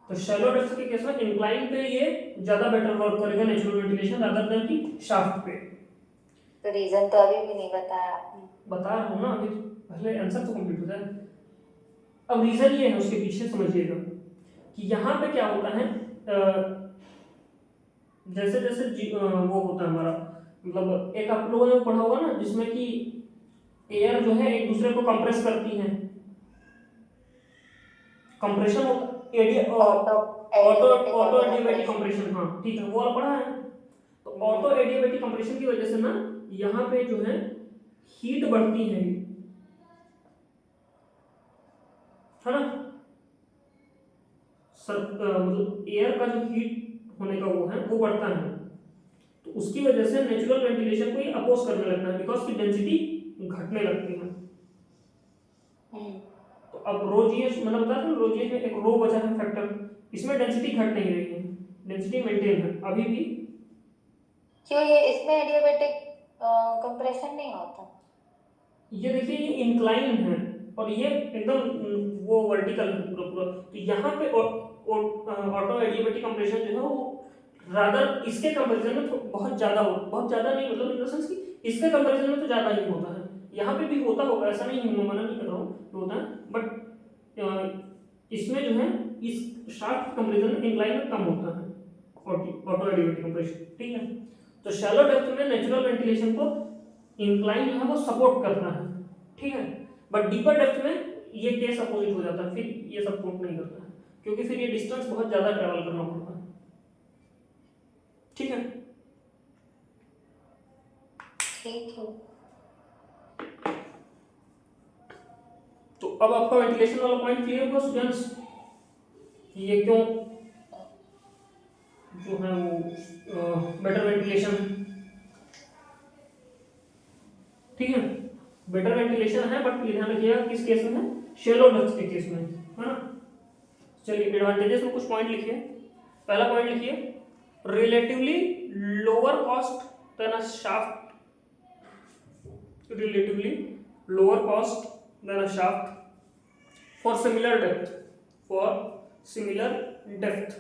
तो शैलो डेप्थ के केस में इंक्लाइन पे ये ज्यादा बेटर वर्क करेगा नेचुरल वेंटिलेशन रादर देन कि शाफ्ट पे। तो रीजन तो अभी भी नहीं बताया आपने। बता रहा हूँ ना, अभी पहले आंसर तो कंप्लीट हो जाए। अब रीजन ये है उसके पीछे, समझिएगा कि यहाँ पे क्या होता है, जैसे जैसे वो होता है हमारा, मतलब एक आप लोगों ने पढ़ा होगा ना जिसमें कि एयर जो है एक दूसरे को कंप्रेस करती है, कंप्रेशन होता ऑटो एडियाबैटिक कंप्रेशन। हाँ ठीक है, वो वाला पढ़ा है। तो ऑटो एडियाबैटिक कंप्रेशन की वजह से ना यहाँ पे जो है हीट बढ़ती है ना। मतलब एयर का जो हीट होने का वो है वो बढ़ता है, तो उसकी वजह से नेचुरल वेंटिलेशन को ये अपोज करने लगता है बिकॉज की डेंसिटी घटने लगती है। तो अब रो जी एच मैंने बताया था, रो जी एच में एक रो बचा है फैक्टर, इसमें डेंसिटी घट नहीं रही है, डेंसिटी मेंटेन है अभी भी। क्यों ये इसमें एडियाबैटिक कंप्रेशन नहीं होता? ये देखिए ये इंक्लाइन है और ये एकदम वो वर्टिकल है पूरा पूरा, तो यहाँ पे ऑटो एडियाबैटिक कंप्रेशन जो है वो रादर इसके कंपैरिजन में तो बहुत ज़्यादा नहीं, मतलब इन द सेंस कि इसके कंपैरिजन में तो ज़्यादा ही होता है। यहाँ पे भी होता होगा, ऐसा नहीं मैं मना नहीं कर रहा हूँ, होता है, बट इसमें जो है इस शाफ्ट कंपैरिजन में इंक्लाइन में कम होता है ऑटो एडियाबैटिक कंप्रेशन। ठीक है, तो शैलो डेप्थ में नेचुरल वेंटिलेशन को इंक्लाइन जो है वो सपोर्ट करता है, ठीक है, बट डीपर डेप्थ में ये केस अपोजिट हो जाता है, फिर ये सपोर्ट नहीं करता है क्योंकि फिर ये डिस्टेंस बहुत ज्यादा ट्रेवल करना पड़ता है। ठीक है, ठीक है। तो अब आपका वेंटिलेशन वाला पॉइंट क्लियर हुआ स्टूडेंट्स, ये क्यों जो है वो बेटर वेंटिलेशन। ठीक है, बेटर वेंटिलेशन है बट ध्यान रखिएगा किस केस में है, शैलो डेप्थ के केस में, है ना। चलिए एडवांटेजेस में कुछ पॉइंट लिखिए। पहला पॉइंट लिखिए, relatively lower cost than a shaft, relatively lower cost than a shaft for similar depth, for similar depth.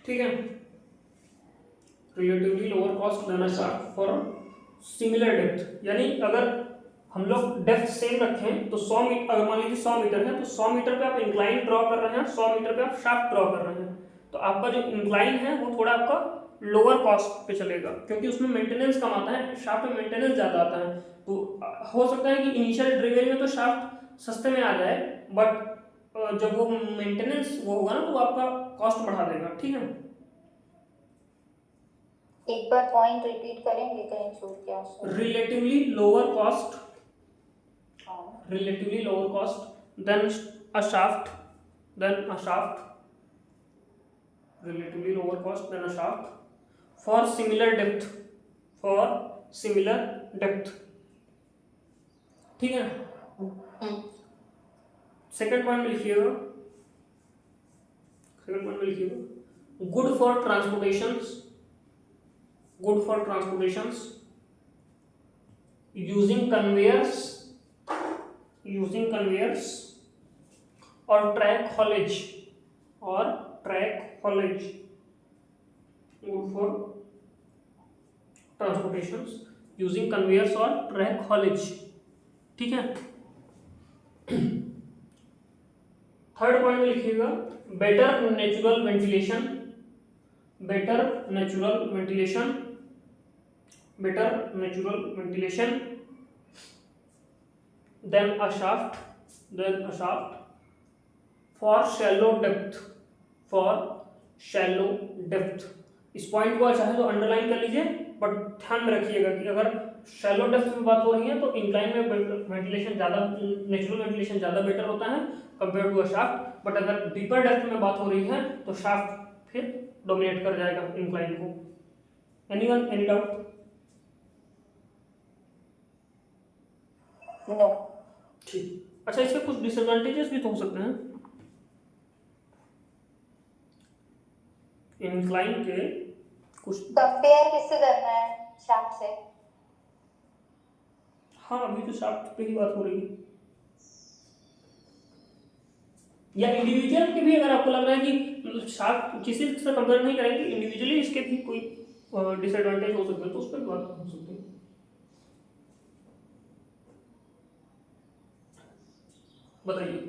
ठीक है, relatively lower cost than a shaft for similar depth, यानी अगर हम लोग डेप्थ सेम रखें तो 100 मीटर, अगर मान लीजिए 100 मीटर है तो 100 मीटर पे आप इंक्लाइन ड्रॉ कर रहे हैं, 100 मीटर पे आप शाफ्ट ड्रॉ कर रहे हैं, तो आपका जो इंक्लाइन है वो थोड़ा आपका लोअर कॉस्ट पे चलेगा क्योंकि उसमें मेंटेनेंस कम आता है, शाफ्ट में मेंटेनेंस ज़्यादा आता है। तो हो सकता है कि इनिशियल ड्रिवेल में तो शाफ्ट सस्ते में आ जाए, बट जब वो मेंटेनेंस वो होगा ना तो आपका कॉस्ट बढ़ा देगा। ठीक है, एक बार पॉइंट रिपीट करेंगे, कहीं छूट गया। Relatively lower cost, relatively lower cost than a shaft, relatively lower cost than a shaft for similar depth, ठीक है। सेकंड पॉइंट लिखिएगा, good for transportations using conveyors और track haulage, good for transportations using conveyors और ट्रैक हॉलेज। ठीक है, थर्ड पॉइंट में लिखिएगा, better natural ventilation then a shaft for shallow depth। इस पॉइंट को चाहे तो अंडरलाइन कर लीजिए, बट ध्यान में रखिएगा कि अगर शैलो डेप्थ में बात हो रही है तो इंक्लाइन में वेंटिलेशन ज़्यादा, नेचुरल वेंटिलेशन ज़्यादा बेटर होता है compare to a shaft. But अगर डीपर डेप्थ में बात हो रही है तो शाफ्ट फिर डोमिनेट कर जाएगा इंक्लाइन को। Anyone, any doubt? नो। ठीक। अच्छा, इसके कुछ डिसएडवांटेजेस भी तो हो सकते हैं इंक्लाइन के कुछ। कंपेयर किससे करना है, शाफ्ट से? हाँ, अभी तो शाफ्ट पे ही बात हो रही है। या इंडिविजुअल के भी अगर आपको लग रहा है कि शाफ्ट किसी से कंपेयर नहीं करेंगे, इंडिविजुअली इसके भी कोई डिसएडवांटेज हो सकता है तो उस पर भी बात हो सकती है। बताइए।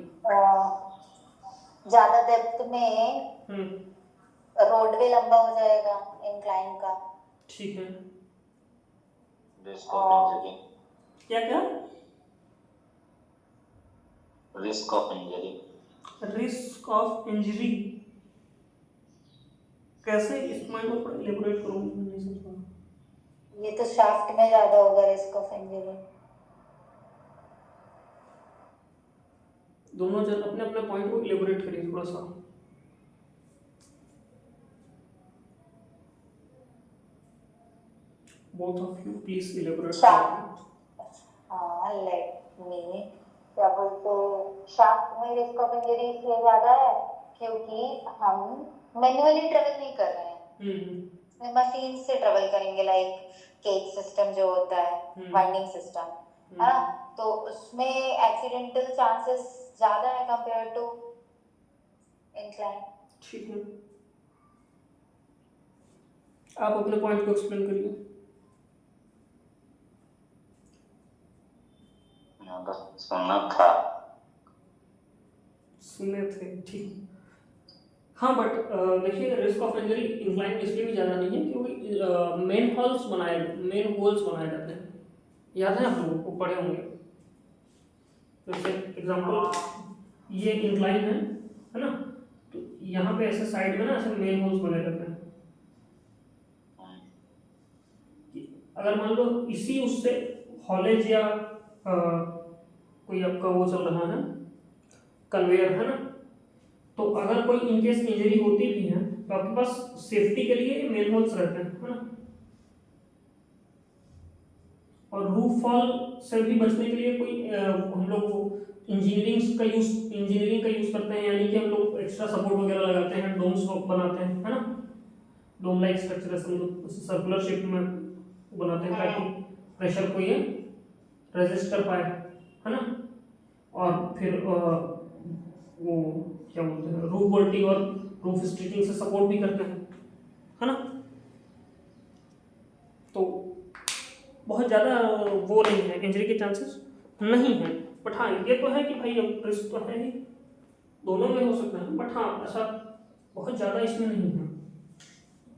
ज्यादा डेप्थ में रोडवे लंबा हो जाएगा इंक्लाइन का। ठीक है। रिस्क ऑफ इंजरी, क्या क्या? Risk of injury, risk of injury कैसे? इस पॉइंट को थोड़ा एलेबोरेट करो, मैं नहीं समझ पा रहा। ये तो शाफ्ट में ज्यादा होगा रिस्क ऑफ इंजरी। दोनों जन अपने अपने पॉइंट को एलेबोरेट करिए थोड़ा सा। Both of you please elaborate. हाँ, लेट मी, क्या बोलते, शाफ्ट में रिस्क ऑफ इंजरी इसलिए ज्यादा है क्योंकि हम मैन्युअली ट्रेवल नहीं कर रहे हैं, मशीन से ट्रेवल करेंगे, लाइक केज सिस्टम जो होता है, वाइंडिंग सिस्टम, है ना, तो उसमें एक्सीडेंटल चांसेस ज्यादा है कंपेयर टू इंक्लाइन। ठीक है, आप अपने पॉइंट को एक्सप्लेन करिए। सुनना था, सुने थे, ठीक। हाँ, बट देखिए रिस्क ऑफ इंजरी इंक्लाइन इसलिए भी ज़्यादा नहीं है क्योंकि मेन होल्स बनाए जाते हैं। याद है आप लोगों को, पढ़े होंगे। जैसे एग्जांपल ये इंक्लाइन है ना, तो यहाँ पे ऐसे साइड में ना ऐसे मेन होल्स बने रहते हैं। अगर मान लो इसी उससे हॉलेज या कोई आपका वो चल रहा है, कन्वेयर है ना, तो अगर कोई इनकेस इंजरी होती भी है तो आपके पास सेफ्टी के लिए मेन होल्स रहते हैं, है ना। और रूफ फॉल से भी बचने के लिए कोई हम लोग इंजीनियरिंग का यूज करते हैं, यानी कि हम लोग एक्स्ट्रा सपोर्ट वगैरह लगाते हैं, डोम्स बनाते हैं, है ना। डोम लाइक स्ट्रक्चर सर्कुलर शेप में बनाते हैं ताकि प्रेशर को ये रेजिस्ट कर पाए, है ना। और फिर वो क्या बोलते हैं, रूफ बोल्टिंग और रूफ स्टिचिंग से सपोर्ट भी करते हैं, है ना। तो बहुत ज़्यादा वो नहीं है, इंजरी के चांसेस नहीं है। बट हाँ, ये तो है कि भाई अब रिस्क तो है ही, दोनों में हो सकता है। बट हाँ, ऐसा बहुत ज़्यादा इसमें नहीं है,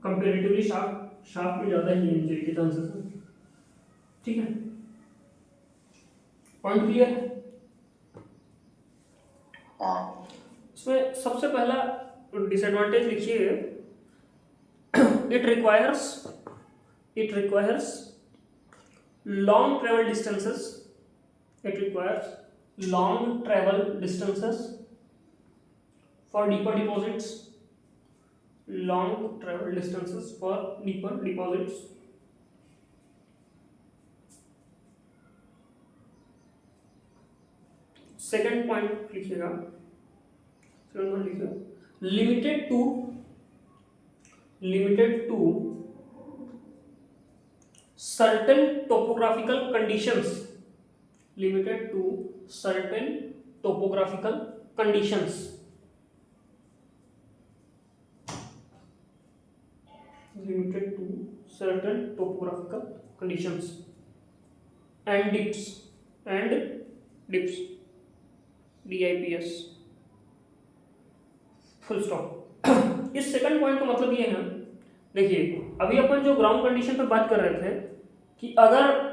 कंपेरेटिवली शाफ्ट में ज़्यादा ही इंजरी के चांसेस हैं। ठीक है, पॉइंट क्लियर है। इसमें सबसे पहला डिसएडवांटेज लिखिए, it requires long travel distances for deeper deposits, second point लिखिएगा, limited to certain topographical conditions, limited to certain topographical conditions, and dips, DIPS, full stop. इस सेकंड पॉइंट का मतलब ये है, देखिए अभी अपन जो ग्राउंड कंडीशन पे बात कर रहे थे कि अगर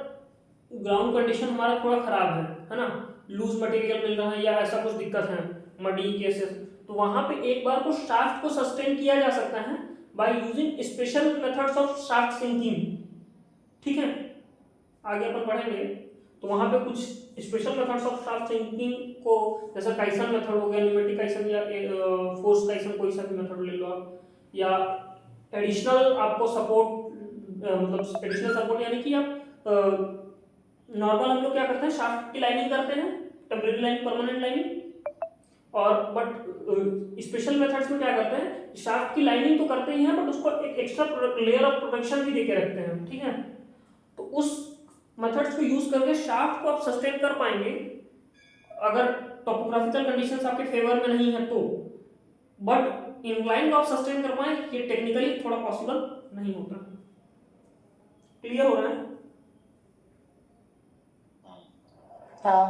ग्राउंड कंडीशन हमारा थोड़ा खराब है ना, लूज मटेरियल मिल रहा है या ऐसा कुछ दिक्कत है, मडी केसेस, तो वहां पे एक बार को शाफ्ट को सस्टेन किया जा सकता है by using special methods of shaft sinking. ठीक है, आगे अपन पढ़ेंगे तो वहाँ पे कुछ special methods of shaft sinking को, जैसे काइसन मेथड हो गया, न्यूमेटिक काइसन या फोर्स काइसन, कोई सा भी मेथड ले लो आप, या एडिशनल आपको सपोर्ट, मतलब एडिशनल सपोर्ट यानी कि आप नॉर्मल हम लोग क्या करते हैं, शाफ्ट की लाइनिंग करते हैं, टेम्परेरी लाइनिंग, परमानेंट लाइनिंग, और बट स्पेशल मेथड्स में क्या करते हैं, शाफ्ट की लाइनिंग तो करते ही हैं बट उसको एक एक्स्ट्रा लेयर ऑफ प्रोटेक्शन भी देके रखते हैं, ठीक है। तो उस मेथड्स को यूज करके शाफ्ट को आप सस्टेन कर पाएंगे अगर टोपोग्राफिकल कंडीशंस आपके फेवर में नहीं है तो, बट इंक्लाइन को आप सस्टेन कर पाए ये टेक्निकली थोड़ा पॉसिबल नहीं होता। क्लियर हो रहा है? हाँ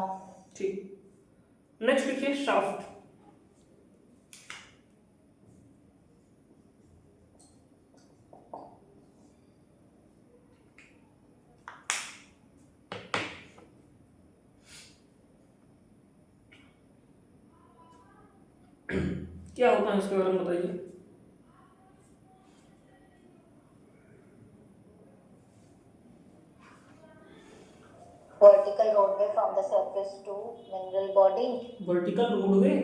ठीक, नेक्स्ट लिखिए शाफ्ट। क्या होता है इसके बारे में बताइए। vertical roadway from the surface to mineral body. Vertical roadway,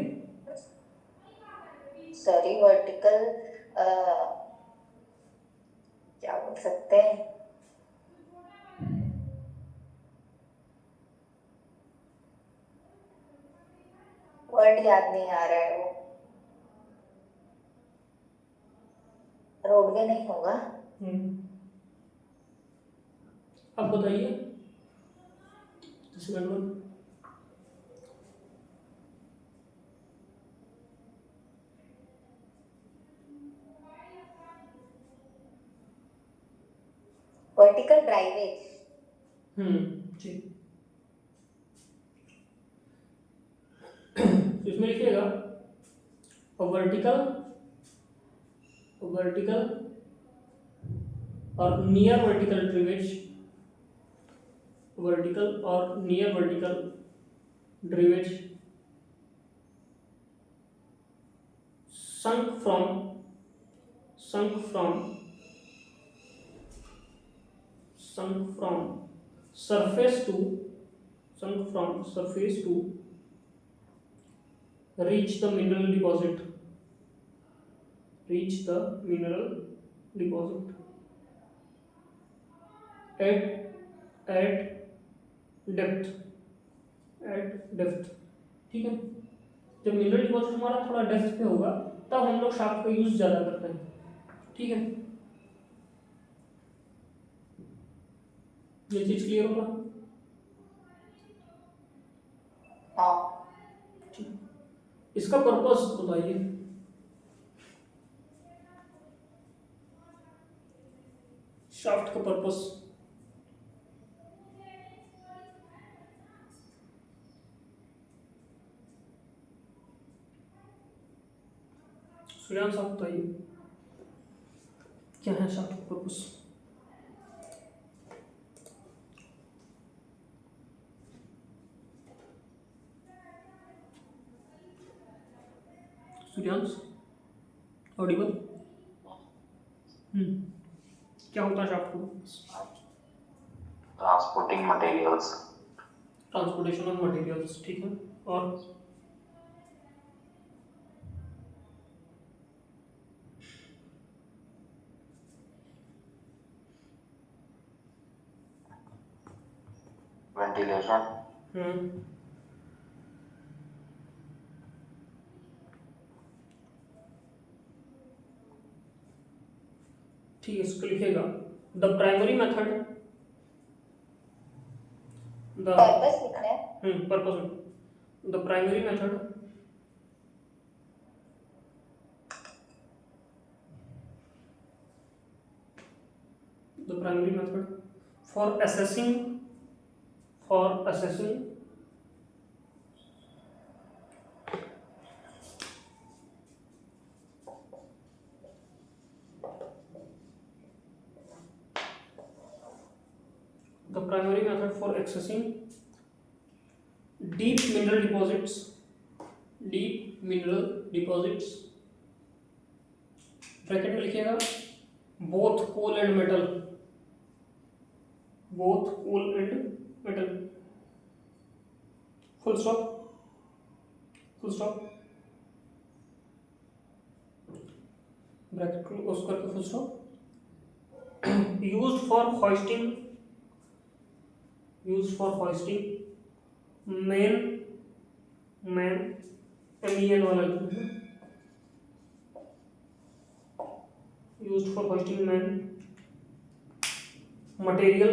sorry vertical, क्या बोल सकते हैं, वर्ड याद नहीं आ रहा है, वो रोडवे नहीं होगा। अब बताइए सेकंड वन। वर्टिकल ड्राइवेज। ठीक, तो इसमें लिखिएगा वर्टिकल, वर्टिकल और नियर वर्टिकल ड्रिवेज, वर्टिकल और near vertical drivage sunk from surface to reach the mineral deposit at depth, ठीक है। जब मिनरल डिपॉजिट हमारा थोड़ा डेप्थ पे होगा तब हम लोग शाफ्ट का यूज ज्यादा करते हैं, ठीक है। ये चीज क्लियर होगा? हाँ ठीक, इसका पर्पस बताइए। शाफ्ट का पर्पस, सूर्यांश आप बताइए क्या है शाफ्ट का पर्पस। सूर्यांश ऑडिबल? क्या होता है शाफ्ट का purpose? Transporting materials, transportation of materials, ठीक है। और वेंटिलेशन, ठीक है, इसको लिखेगा the primary method, the purpose लिखना है। Purpose, the primary method for assessing the primary method for accessing deep mineral deposits, bracket में लिखिएगा both coal and metal, both coal and metal. Full stop. Full stop. Bracket close करके full stop. Used for hoisting men MEN वाला used for hoisting men material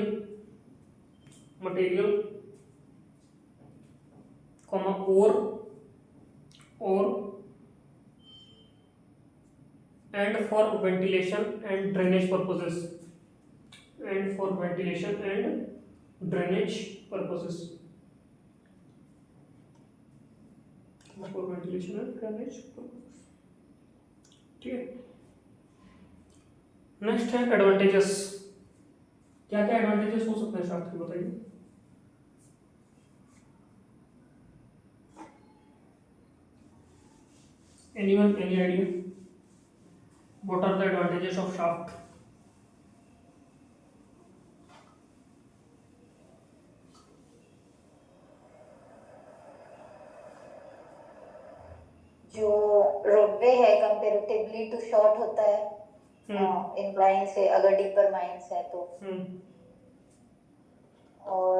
comma और and for ventilation and drainage purposes. ठीक है. नेक्स्ट है एडवांटेजेस. क्या क्या एडवांटेजेस हो सकते हैं शाफ्ट के, बताइए. Anyone, any idea? What are the advantages of shaft? जो रोडवे है कंपेरेटिवली टू शॉर्ट होता है इंक्लाइन से, अगर डीपर माइंस है तो. और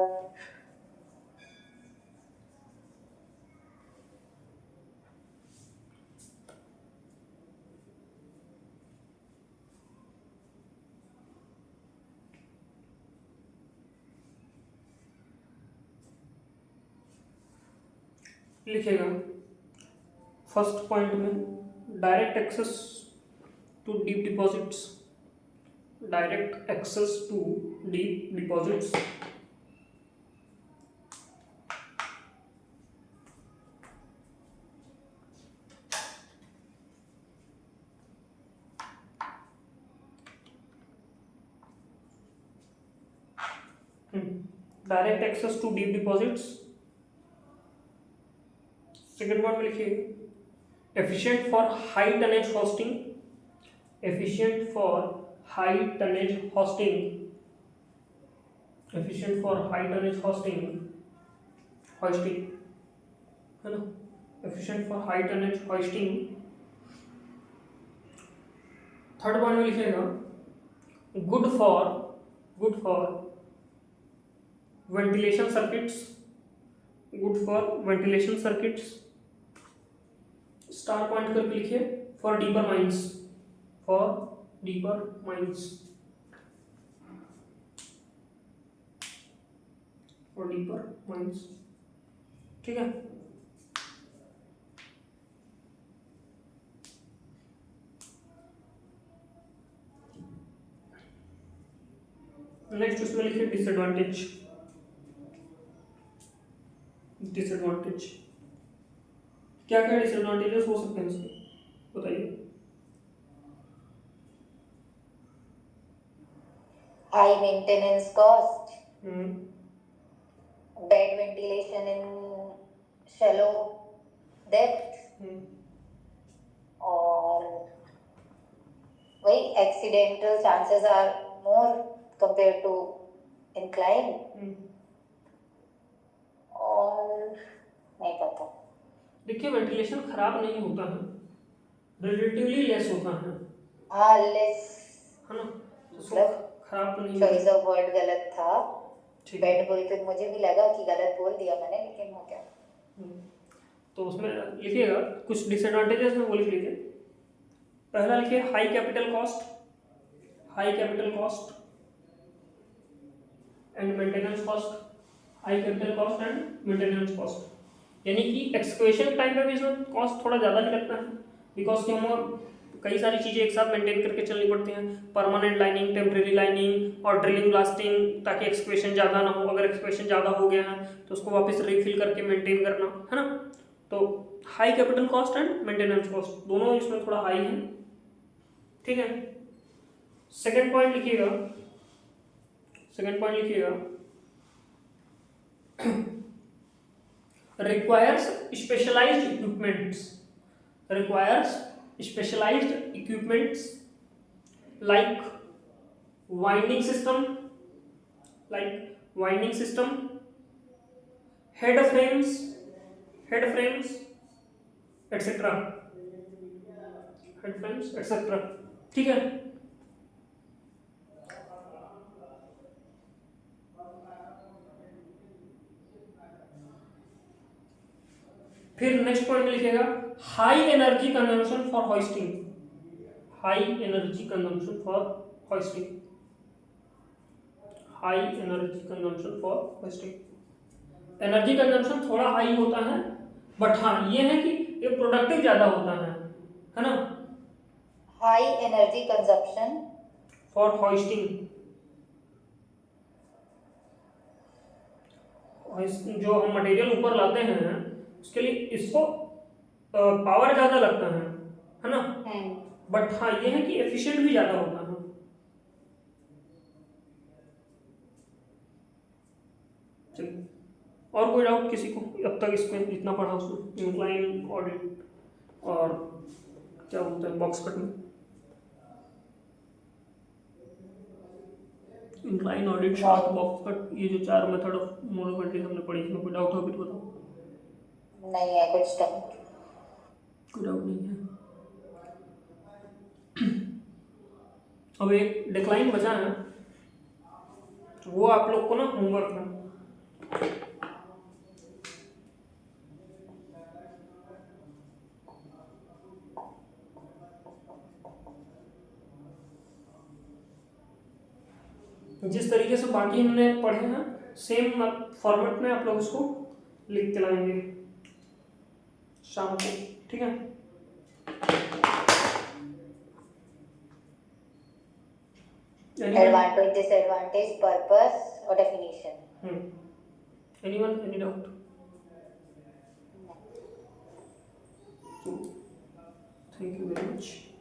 लिखेगा फर्स्ट पॉइंट में direct access to deep deposits. Second point में लिखिए efficient for high tonnage hoisting. है ना. Efficient for high tonnage hoisting. Third point में लिखिएगा good for ventilation circuits. Star point करके लिखिए फॉर डीपर माइंस. ठीक है. नेक्स्ट उसमें लिखिए डिसएडवांटेज. क्या क्या डिसएडवांटेजेस हो सकते हैं इसके, बताइए. High maintenance cost, bad ventilation in shallow depth, और वही accidental chances are more compare to incline. और नहीं पता. देखिए वेंटिलेशन खराब नहीं होता है, रिलेटिवली लेस होता है. हाँ लेस है ना. मतलब खराब तो नहीं चॉइस ऑफ वर्ड गलत था. ठीक. बैड बोल के मुझे भी लगा कि गलत बोल दिया मैंने, लेकिन हो गया. तो उसमें लिखिएगा कुछ डिसएडवांटेजेस में वो लिख लीजिए. पहला लिखिए high capital cost and maintenance cost. यानी कि एक्सक्वेशन टाइम पे भी इसमें कॉस्ट थोड़ा ज़्यादा ही लगता है, बिकॉज कि हम कई सारी चीज़ें एक साथ मेंटेन करके चलनी पड़ती हैं. परमानेंट लाइनिंग, टेम्परेरी लाइनिंग और ड्रिलिंग ब्लास्टिंग, ताकि एक्सक्वेशन ज़्यादा ना हो. अगर एक्सक्वेशन ज़्यादा हो गया है तो उसको वापस रिफिल करके मेंटेन करना है ना. तो high capital cost and maintenance cost दोनों इसमें थोड़ा हाई है. ठीक है. सेकेंड पॉइंट लिखिएगा requires specialized equipments like winding system, like winding system, head frames, etc. head frames, etc. ठीक है। फिर नेक्स्ट पॉइंट लिखिएगा high energy consumption for hoisting, high energy consumption for hoisting, high energy consumption for hoisting. Energy consumption थोड़ा हाई होता है, बट हाँ ये है कि ये प्रोडक्टिव ज्यादा होता है ना। High energy consumption for hoisting, जो हम मटेरियल ऊपर लाते हैं उसके लिए इसको पावर ज्यादा लगता है ना। बट हाँ ये है कि एफिशिएंट भी ज्यादा होता है। चलिए और कोई डाउट किसी को? अब तक इसमें इतना पढ़ा उसमें इंक्लाइन ऑडिट और क्या बोलते हैं बॉक्स कट में, incline audit, sharp, box cut, ये जो 4 मेथड ऑफ मोनोमेट्रिक हमने पढ़ी, इसमें कोई डाउट हो तो बताओ। नहीं है, कुछ डाउट, कोई डाउट नहीं है। अब एक डिक्लाइन बचा है, वो आप लोग को ना होमवर्क में जिस तरीके से बाकी हमने पढ़े हैं सेम फॉर्मेट में आप लोग इसको लिख के लाएंगे शाम को, ठीक है। एडवांटेज, डिसएडवांटेज, पर्पस और definition. Anyone, any doubt? Thank you very much.